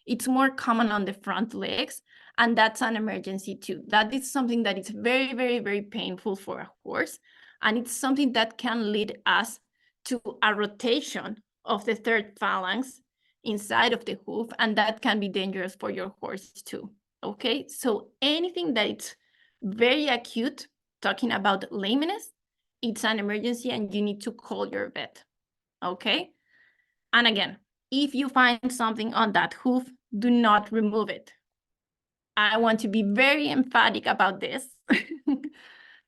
It's more common on the front legs, and that's an emergency too. That is something that is very, very, very painful for a horse, and it's something that can lead us to a rotation of the third phalanx inside of the hoof, and that can be dangerous for your horse too, okay? So anything that is very acute, talking about lameness, it's an emergency and you need to call your vet, okay? And again, if you find something on that hoof, do not remove it. I want to be very emphatic about this.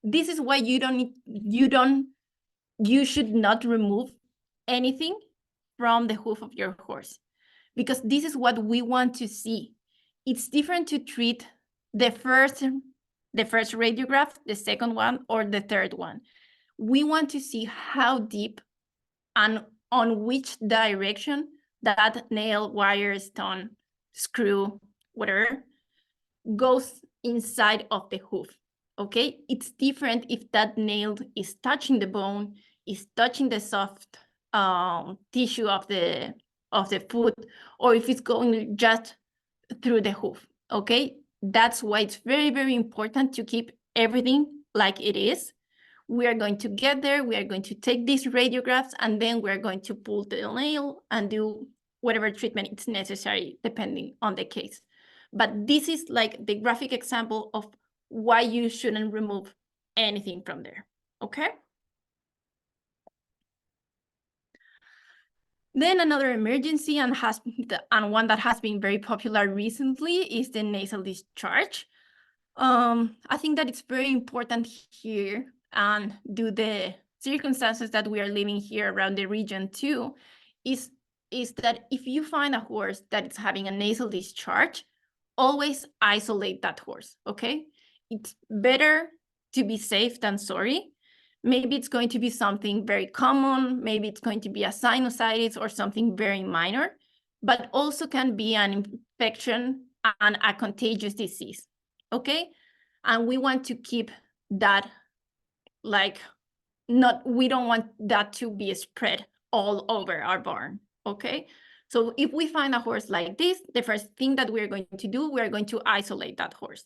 This is why you should not remove anything from the hoof of your horse, because this is what we want to see. It's different to treat the first radiograph, the second one, or the third one. We want to see how deep and on which direction that nail, wire, stone screw, whatever, goes inside of the hoof, okay? It's different if that nail is touching the bone, is touching the soft tissue of the foot, or if it's going just through the hoof, okay? That's why it's very, very important to keep everything like it is. We are going to get there, we are going to take these radiographs, and then we're going to pull the nail and do whatever treatment is necessary depending on the case. But this is like the graphic example of why you shouldn't remove anything from there, okay? Then another emergency and one that has been very popular recently is the nasal discharge. I think that it's very important here, and due to the circumstances that we are living here around the region too, is that if you find a horse that is having a nasal discharge, always isolate that horse, okay? It's better to be safe than sorry. Maybe it's going to be something very common, maybe it's going to be a sinusitis or something very minor, but also can be an infection and a contagious disease, okay? And we want to keep that like we don't want that to be spread all over our barn, okay? So if we find a horse like this, the first thing that we're going to do, we're going to isolate that horse.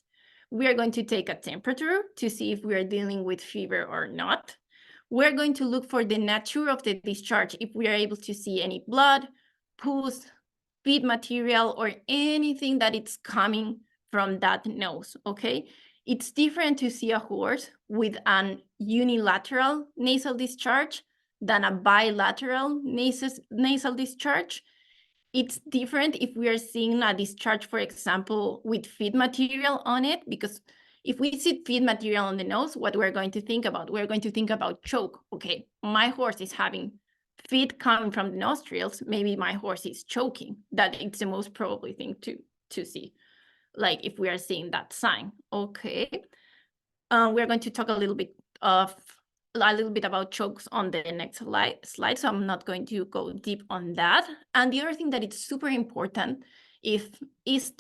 We are going to take a temperature to see if we are dealing with fever or not. We're going to look for the nature of the discharge, if we are able to see any blood, pus, feed material, or anything that it's coming from that nose, okay? It's different to see a horse with an unilateral nasal discharge than a bilateral nasal discharge. It's different if we are seeing a discharge, for example, with feed material on it, because if we see feed material on the nose, what we're going to think about? We're going to think about choke. Okay, my horse is having feed coming from the nostrils. Maybe my horse is choking. That it's the most probable thing to see, like if we are seeing that sign. Okay, we're going to talk a little bit about chokes on the next slide, so I'm not going to go deep on that. And the other thing that is super important is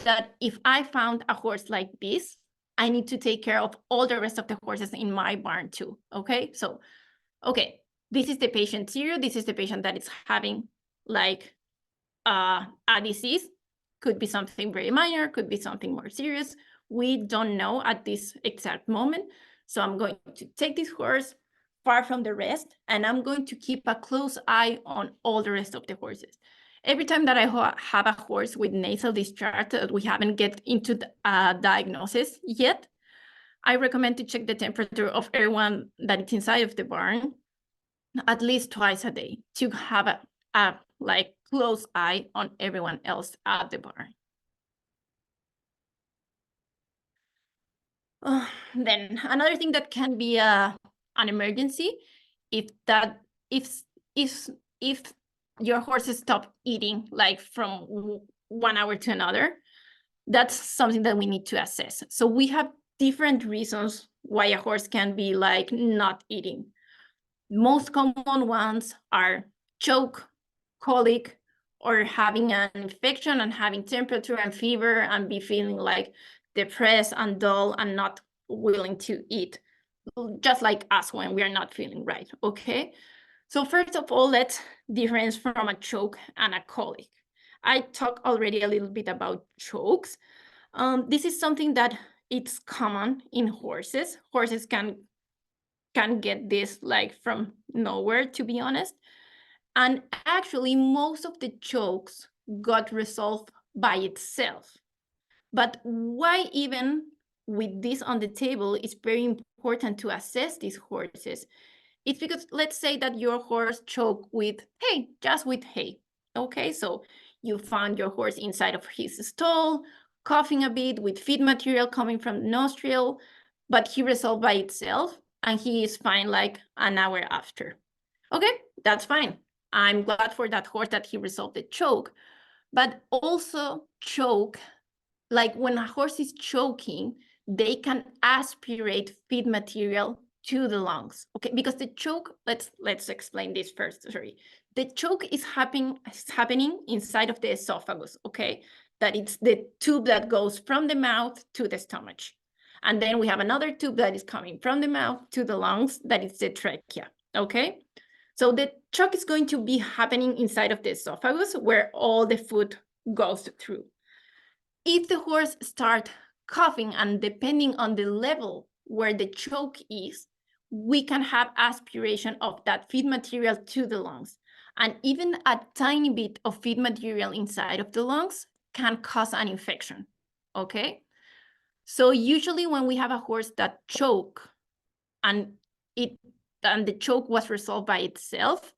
that if I found a horse like this, I need to take care of all the rest of the horses in my barn too, okay? So, okay, this is the patient 0, this is the patient that is having like a disease, could be something very minor, could be something more serious. We don't know at this exact moment. So I'm going to take this horse far from the rest, and I'm going to keep a close eye on all the rest of the horses. Every time that I have a horse with nasal discharge that we haven't get into the diagnosis yet, I recommend to check the temperature of everyone that is inside of the barn at least twice a day to have a like close eye on everyone else at the barn. Then another thing that can be an emergency, if your horses stop eating like from 1 hour to another, that's something that we need to assess. So we have different reasons why a horse can be like not eating. Most common ones are choke, colic, or having an infection and having temperature and fever and be feeling like depressed and dull and not willing to eat, just like us when we are not feeling right, okay? So first of all, let's difference from a choke and a colic. I talked already a little bit about chokes. This is something that it's common in horses. Horses can get this like from nowhere, to be honest. And actually, most of the chokes got resolved by itself. But why even with this on the table, it's very important to assess these horses. It's because let's say that your horse choked with hay, just with hay. Okay, so you found your horse inside of his stall, coughing a bit with feed material coming from the nostril, but he resolved by itself and he is fine like an hour after. Okay, that's fine. I'm glad for that horse that he resolved the choke. But also choke, like when a horse is choking, they can aspirate feed material to the lungs. Okay, because the choke, let's explain this first, sorry. The choke is happening inside of the esophagus, okay? that it's the tube that goes from the mouth to the stomach. And then we have another tube that is coming from the mouth to the lungs, that is the trachea, okay? So the choke is going to be happening inside of the esophagus where all the food goes through. If the horse starts coughing, and depending on the level where the choke is, we can have aspiration of that feed material to the lungs. And even a tiny bit of feed material inside of the lungs can cause an infection, okay? So usually when we have a horse that choke and the choke was resolved by itself,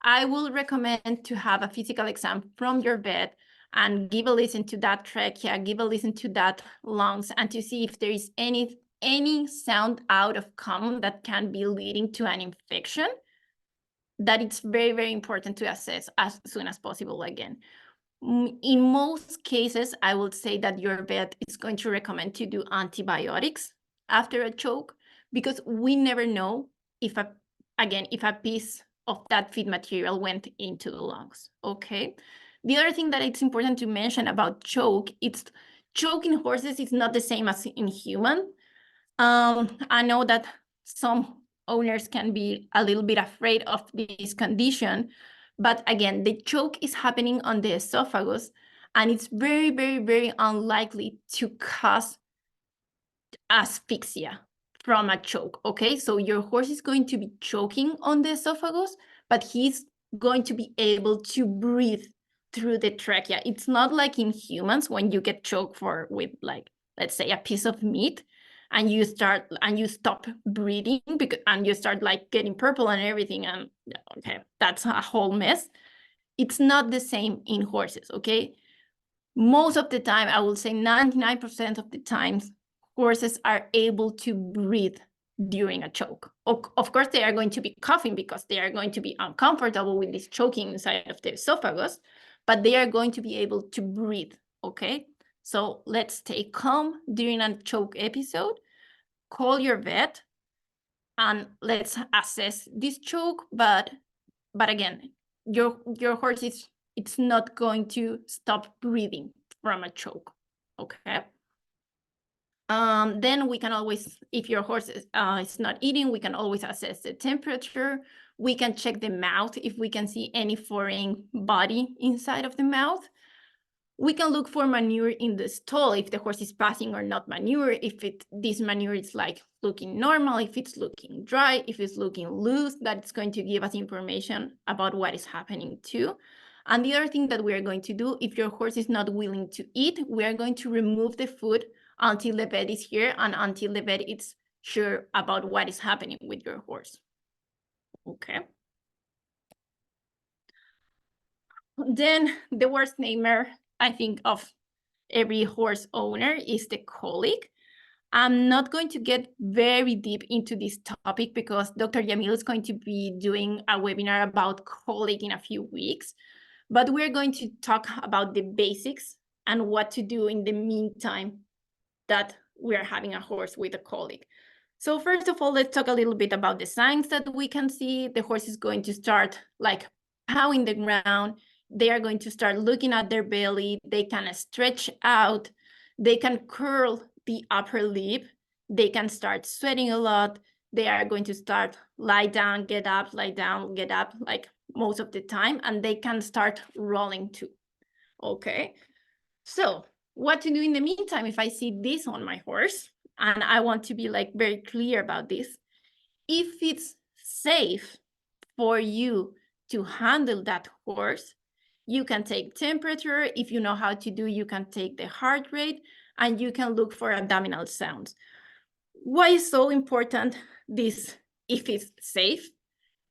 I will recommend to have a physical exam from your vet and give a listen to that trachea, give a listen to that lungs, and to see if there is any sound out of common that can be leading to an infection. That it's very, very important to assess as soon as possible again. In most cases, I would say that your vet is going to recommend to do antibiotics after a choke, because we never know if a piece of that feed material went into the lungs, okay? The other thing that it's important to mention about choke, it's choke in horses is not the same as in human. I know that some owners can be a little bit afraid of this condition, but again, the choke is happening on the esophagus, and it's very, very, very unlikely to cause asphyxia from a choke, okay? So your horse is going to be choking on the esophagus, but he's going to be able to breathe through the trachea. It's not like in humans when you get choked with, like, let's say a piece of meat, and you stop breathing and you start like getting purple and everything, and okay, that's a whole mess. It's not the same in horses, okay? Most of the time, I will say 99% of the times, horses are able to breathe during a choke. Of course, they are going to be coughing because they are going to be uncomfortable with this choking inside of the esophagus, but they are going to be able to breathe, okay? So let's stay calm during a choke episode, call your vet, and let's assess this choke. But again, your horse it's not going to stop breathing from a choke, okay? Then we can always, if your horse is not eating, we can always assess the temperature. We can check the mouth if we can see any foreign body inside of the mouth. We can look for manure in the stall, if the horse is passing or not manure, if this manure is like looking normal, if it's looking dry, if it's looking loose. That's going to give us information about what is happening too. And the other thing that we are going to do, if your horse is not willing to eat, we are going to remove the food until the vet is here and until the vet is sure about what is happening with your horse, okay? Then the worst nightmare, I think, of every horse owner is the colic. I'm not going to get very deep into this topic because Dr. Yamil is going to be doing a webinar about colic in a few weeks, but we're going to talk about the basics and what to do in the meantime that we're having a horse with a colic. So first of all, let's talk a little bit about the signs that we can see. The horse is going to start like pawing the ground. They are going to start looking at their belly. They can stretch out. They can curl the upper lip. They can start sweating a lot. They are going to start lie down, get up, lie down, get up, like most of the time, and they can start rolling too, okay? So what to do in the meantime if I see this on my horse? And I want to be like very clear about this. If it's safe for you to handle that horse, you can take temperature. If you know how to do, you can take the heart rate, and you can look for abdominal sounds. Why is so important this if it's safe?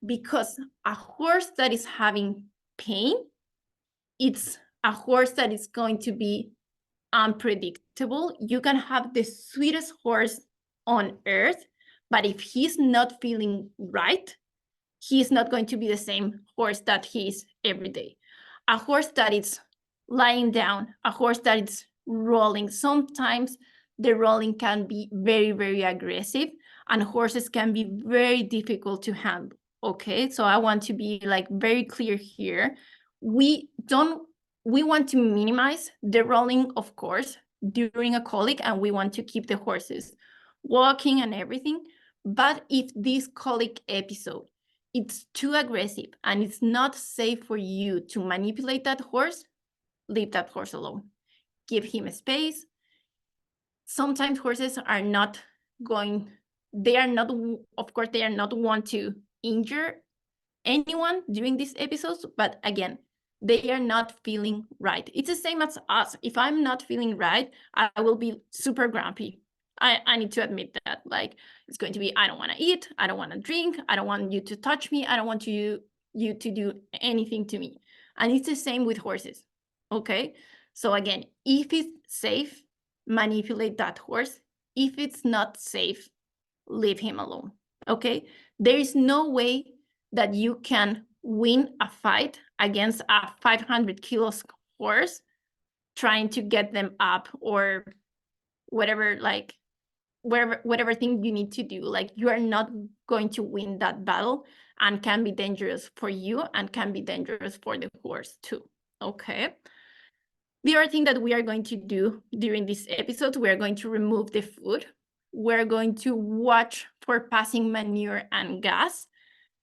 Because a horse that is having pain, it's a horse that is going to be unpredictable. You can have the sweetest horse on earth, but if he's not feeling right, he's not going to be the same horse that he is every day. A horse that is lying down, a horse that is rolling, sometimes the rolling can be very, very aggressive, and horses can be very difficult to handle, okay? So I want to be like very clear here. We don't we want to minimize the rolling, of course, during a colic, and we want to keep the horses walking and everything. But if this colic episode, it's too aggressive and it's not safe for you to manipulate that horse, leave that horse alone. Give him a space. Sometimes horses are not going, they are not, of course, they are not want to injure anyone during these episodes, but again, they are not feeling right. It's the same as us. If I'm not feeling right, I will be super grumpy. I need to admit that. Like, it's going to be, I don't want to eat, I don't want to drink, I don't want you to touch me, I don't want you to do anything to me. And it's the same with horses. Okay. So again, if it's safe, manipulate that horse. If it's not safe, leave him alone. Okay. There is no way that you can win a fight against a 500 kilos horse trying to get them up or whatever, like whatever thing you need to do. Like, you are not going to win that battle, and can be dangerous for you and can be dangerous for the horse too. Okay. The other thing that we are going to do during this episode, we are going to remove the food. We're going to watch for passing manure and gas.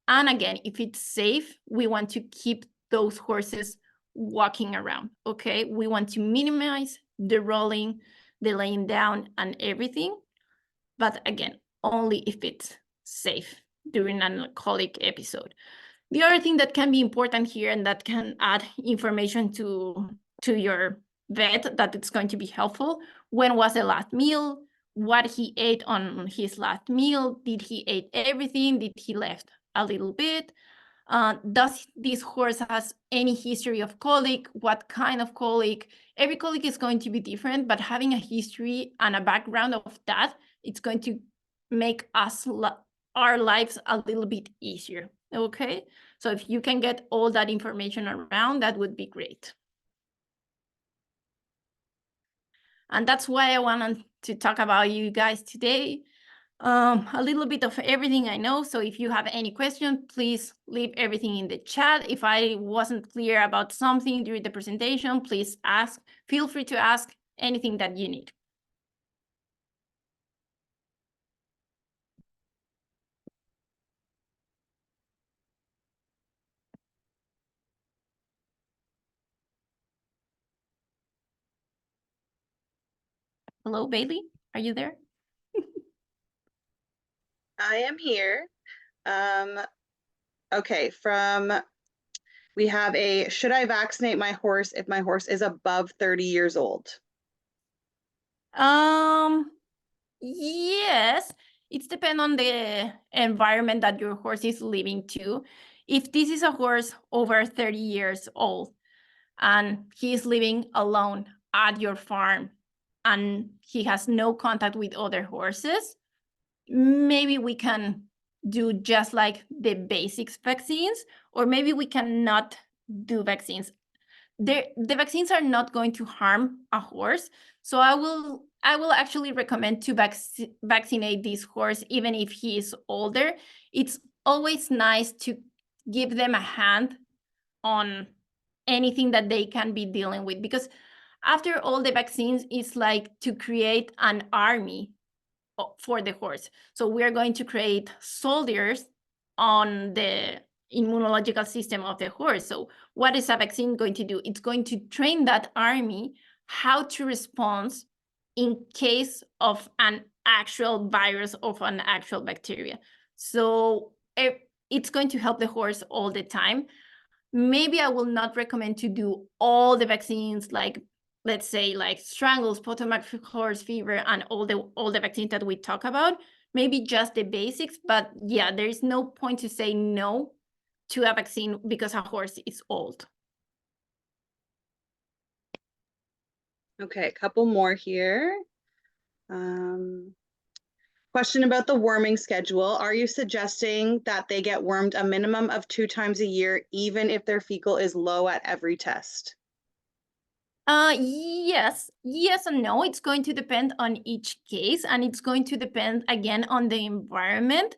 And again, if it's safe, we want to keep those horses walking around, okay? We want to minimize the rolling, the laying down, and everything. But again, only if it's safe during an colic episode. The other thing that can be important here, and that can add information to your vet, that it's going to be helpful: when was the last meal? What he ate on his last meal? Did he eat everything? Did he left a little bit? Does this horse has any history of colic? What kind of colic? Every colic is going to be different, but having a history and a background of that, it's going to make our lives a little bit easier. Okay, so if you can get all that information around, that would be great. And that's why I wanted to talk about you guys today. A little bit of everything I know. So if you have any question, please leave everything in the chat. If I wasn't clear about something during the presentation, please ask. Feel free to ask anything that you need. Hello, Bailey, are you there? I am here. Okay, we have should I vaccinate my horse if my horse is above 30 years old? Yes, it depends on the environment that your horse is living to. If this is a horse over 30 years old and he is living alone at your farm and he has no contact with other horses, maybe we can do just like the basics vaccines, or maybe we cannot do vaccines. The vaccines are not going to harm a horse, so I will actually recommend to vaccinate this horse even if he is older. It's always nice to give them a hand on anything that they can be dealing with, because after all, the vaccines is like to create an army for the horse. So we are going to create soldiers on the immunological system of the horse. So what is a vaccine going to do? It's going to train that army how to respond in case of an actual virus, of an actual bacteria. So it's going to help the horse all the time. Maybe I will not recommend to do all the vaccines, like, let's say, like strangles, Potomac horse fever, and all the vaccines that we talk about. Maybe just the basics, but yeah, there is no point to say no to a vaccine because a horse is old. Okay, a couple more here. Question about the worming schedule. Are you suggesting that they get wormed a minimum of 2 times a year, even if their fecal is low at every test? Yes and no. It's going to depend on each case, and it's going to depend again on the environment.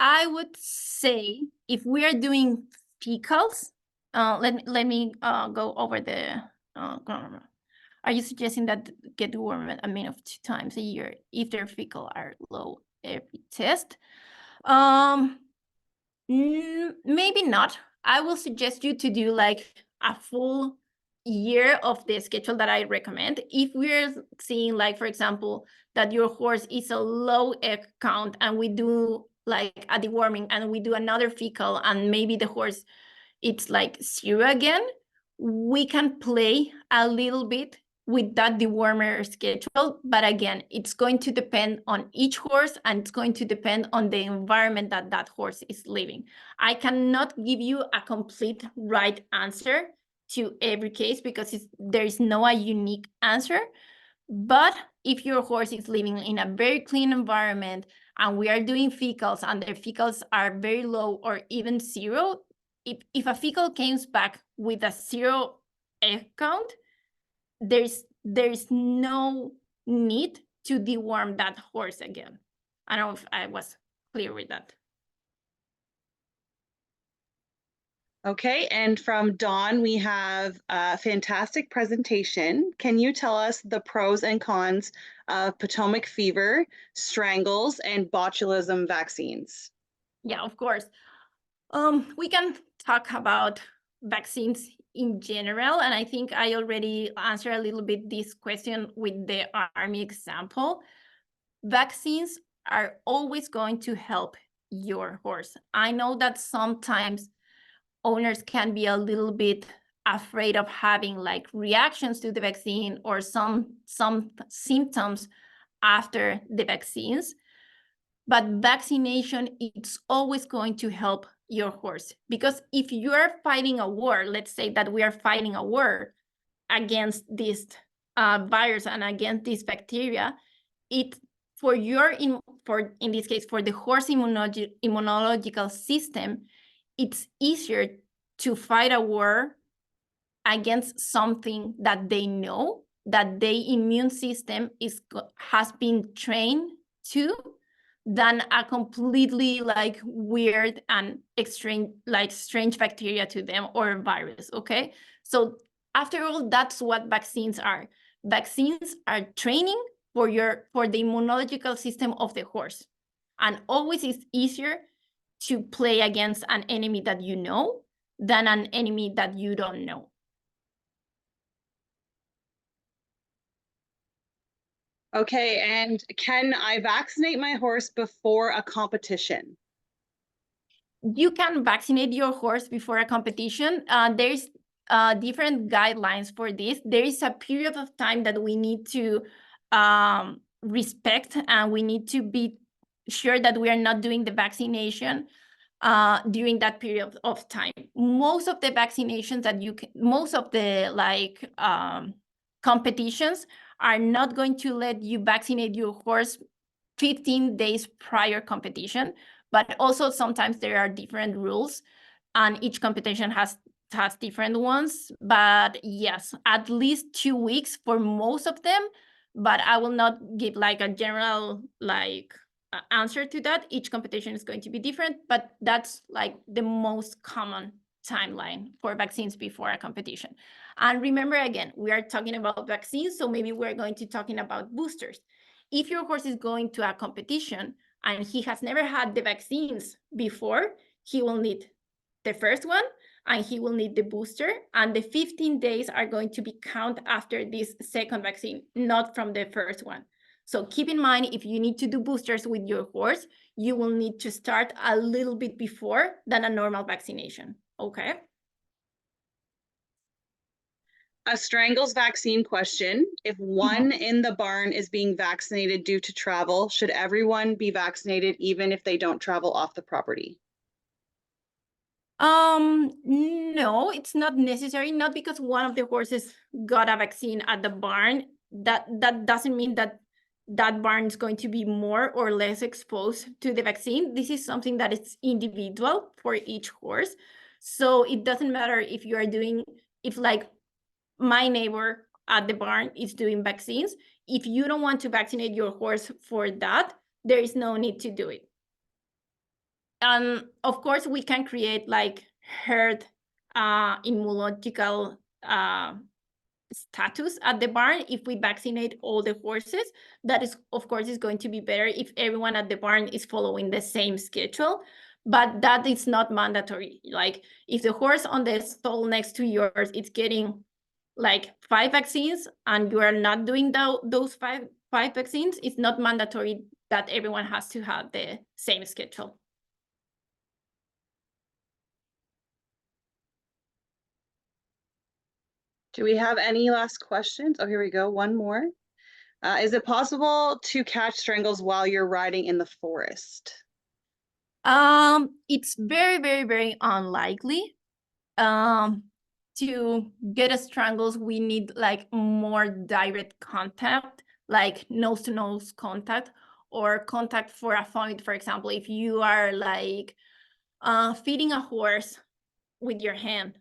I would say if we are doing fecals, let me go over the. Are you suggesting that get warm a minimum of 2 times a year if their fecal are low every test? Maybe not. I will suggest you to do like a full year of the schedule that I recommend. If we're seeing, like, for example, that your horse is a low egg count and we do like a deworming and we do another fecal and maybe the horse it's like 0 again, we can play a little bit with that dewormer schedule. But again, it's going to depend on each horse and it's going to depend on the environment that that horse is living. I cannot give you a complete right answer to every case because there is no a unique answer. But if your horse is living in a very clean environment and we are doing fecals and their fecals are very low or even 0, if a fecal comes back with a 0 egg count, there's no need to deworm that horse again. I don't know if I was clear with that. Okay, and from Dawn, we have a fantastic presentation. Can you tell us the pros and cons of Potomac fever, strangles, and botulism vaccines? Yeah, of course. We can talk about vaccines in general, and I think I already answered a little bit this question with the Army example. Vaccines are always going to help your horse. I know that sometimes owners can be a little bit afraid of having like reactions to the vaccine or some symptoms after the vaccines. But vaccination, it's always going to help your horse. Because if you are fighting a war, let's say that we are fighting a war against this virus and against this bacteria, in this case, for the horse immunological system, it's easier to fight a war against something that they know, that their immune system has been trained to, than a completely like weird and strange bacteria to them or virus. Okay, so after all, that's what vaccines are. Vaccines are training for the immunological system of the horse, and always it's easier to play against an enemy that you know than an enemy that you don't know. Okay, and can I vaccinate my horse before a competition? You can vaccinate your horse before a competition. There's different guidelines for this. There is a period of time that we need to respect, and we need to be sure that we are not doing the vaccination during that period of time. Most of the vaccinations that most of the competitions are not going to let you vaccinate your horse 15 days prior competition, but also sometimes there are different rules and each competition has different ones. But yes, at least 2 weeks for most of them, but I will not give like a general answer to that. Each competition is going to be different, but that's like the most common timeline for vaccines before a competition. And remember, again, we are talking about vaccines, so maybe we're going to talking about boosters. If your horse is going to a competition and he has never had the vaccines before, he will need the first one and he will need the booster, and the 15 days are going to be count after this second vaccine, not from the first one. So keep in mind, if you need to do boosters with your horse, you will need to start a little bit before than a normal vaccination, okay? A strangles vaccine question. If one in the barn is being vaccinated due to travel, should everyone be vaccinated even if they don't travel off the property? No, it's not necessary. Not because one of the horses got a vaccine at the barn. That doesn't mean that barn is going to be more or less exposed to the vaccine. This is something that is individual for each horse. So it doesn't matter if you are doing, if like my neighbor at the barn is doing vaccines. If you don't want to vaccinate your horse for that, there is no need to do it. Of course, we can create like herd immunological status at the barn. If we vaccinate all the horses, that is, of course, is going to be better if everyone at the barn is following the same schedule, but that is not mandatory. Like if the horse on the stall next to yours is getting like 5 vaccines and you are not doing those five vaccines, it's not mandatory that everyone has to have the same schedule. Do we have any last questions? Oh, here we go. One more. Is it possible to catch strangles while you're riding in the forest? It's very, very, very unlikely. To get a strangles, we need like more direct contact, like nose to nose contact, or contact for a vomit. For example, if you are like feeding a horse with your hand,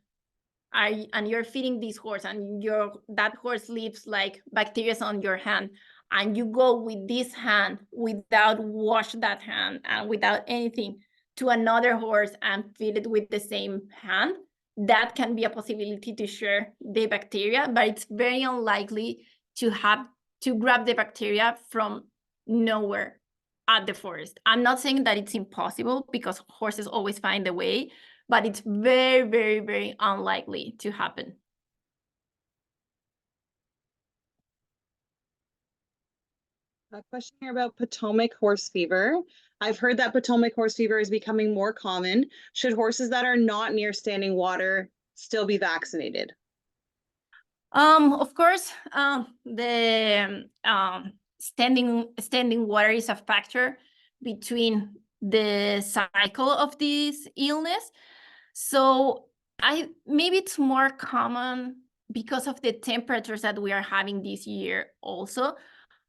and you're feeding this horse, and that horse leaves like bacteria on your hand, and you go with this hand without wash that hand and without anything to another horse and feed it with the same hand, that can be a possibility to share the bacteria, but it's very unlikely to grab the bacteria from nowhere at the forest. I'm not saying that it's impossible, because horses always find a way, but it's very, very, very unlikely to happen. A question here about Potomac horse fever. I've heard that Potomac horse fever is becoming more common. Should horses that are not near standing water still be vaccinated? Of course, the standing water is a factor between the cycle of this illness. So maybe it's more common because of the temperatures that we are having this year also.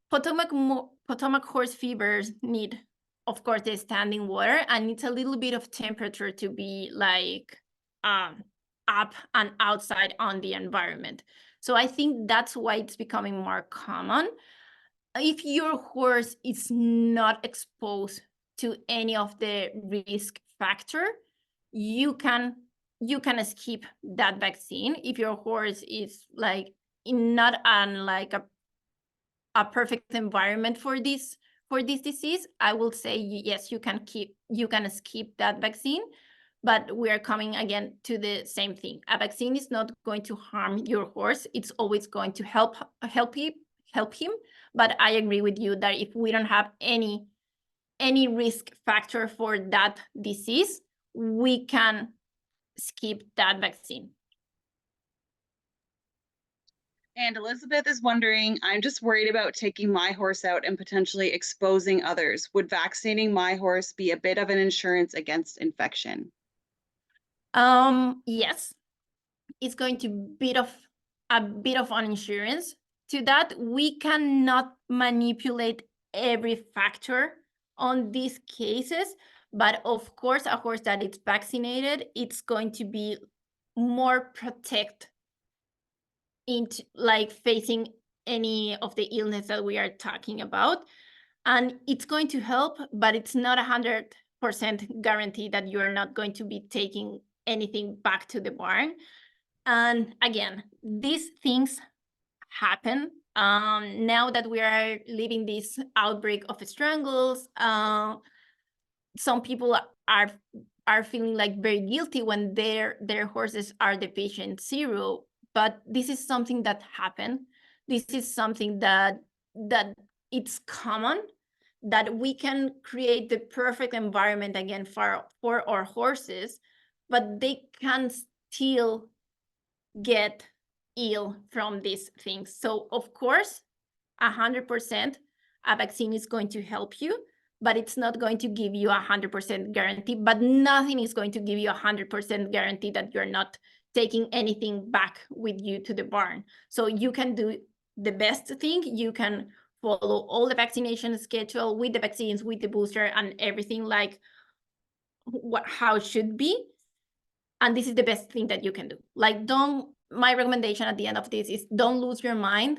Potomac horse fevers need, of course, the standing water, and it's a little bit of temperature to be like up and outside on the environment. So I think that's why it's becoming more common. If your horse is not exposed to any of the risk factor, you can skip that vaccine. If your horse is like not like a perfect environment for this disease, I will say yes, you can skip that vaccine. But we are coming again to the same thing. A vaccine is not going to harm your horse. It's always going to help him. But I agree with you that if we don't have any risk factor for that disease, we can skip that vaccine. And Elizabeth is wondering, I'm just worried about taking my horse out and potentially exposing others. Would vaccinating my horse be a bit of an insurance against infection? Yes, it's going to be a bit of an insurance to that. We cannot manipulate every factor on these cases, but of course, a horse that is vaccinated, it's going to be more protected into like facing any of the illness that we are talking about. And it's going to help, but it's not 100% guarantee that you're not going to be taking anything back to the barn. And again, these things happen. Now that we are living this outbreak of strangles, some people are feeling like very guilty when their horses are the patient zero. But this is something that happened. This is something that it's common, that we can create the perfect environment again for our horses, but they can still get ill from these things. So of course, 100% a vaccine is going to help you, but it's not going to give you 100% guarantee. But nothing is going to give you 100% guarantee that you're not taking anything back with you to the barn. So you can do the best thing. You can follow all the vaccination schedule with the vaccines, with the booster, and everything like how it should be. And this is the best thing that you can do. Like, my recommendation at the end of this is don't lose your mind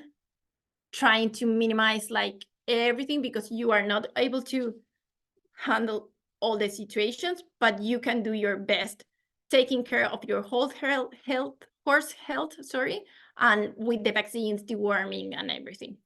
trying to minimize like everything, because you are not able to handle all the situations, but you can do your best taking care of your whole horse health, and with the vaccines, deworming, and everything.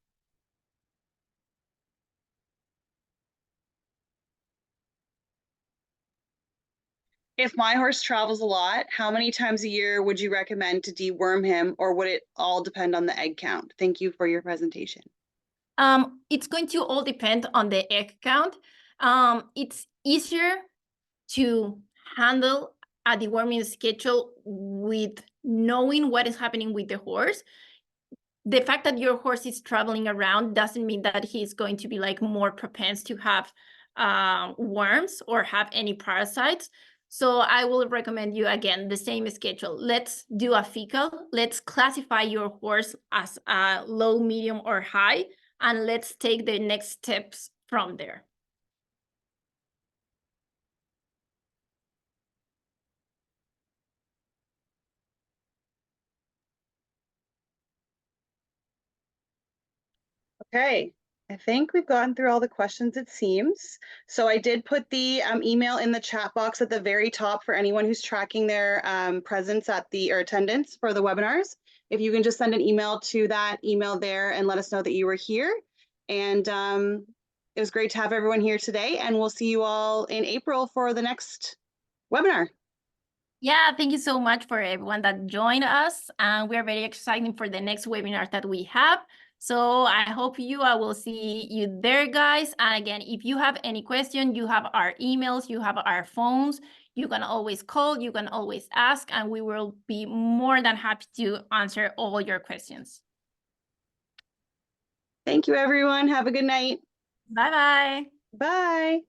If my horse travels a lot, how many times a year would you recommend to deworm him, or would it all depend on the egg count? Thank you for your presentation. It's going to all depend on the egg count. It's easier to handle a deworming schedule with knowing what is happening with the horse. The fact that your horse is traveling around doesn't mean that he's going to be like more propense to have worms or have any parasites. So I will recommend you, again, the same schedule. Let's do a fecal. Let's classify your horse as a low, medium, or high, and let's take the next steps from there. Okay, I think we've gotten through all the questions, it seems. So I did put the email in the chat box at the very top for anyone who's tracking their presence at or attendance for the webinars. If you can just send an email to that email there and let us know that you were here. And it was great to have everyone here today, and we'll see you all in April for the next webinar. Yeah, thank you so much for everyone that joined us. And we're very excited for the next webinar that we have. So I hope I will see you there, guys. And again, if you have any question, you have our emails, you have our phones, you can always call, you can always ask, and we will be more than happy to answer all your questions. Thank you, everyone. Have a good night. Bye-bye. Bye.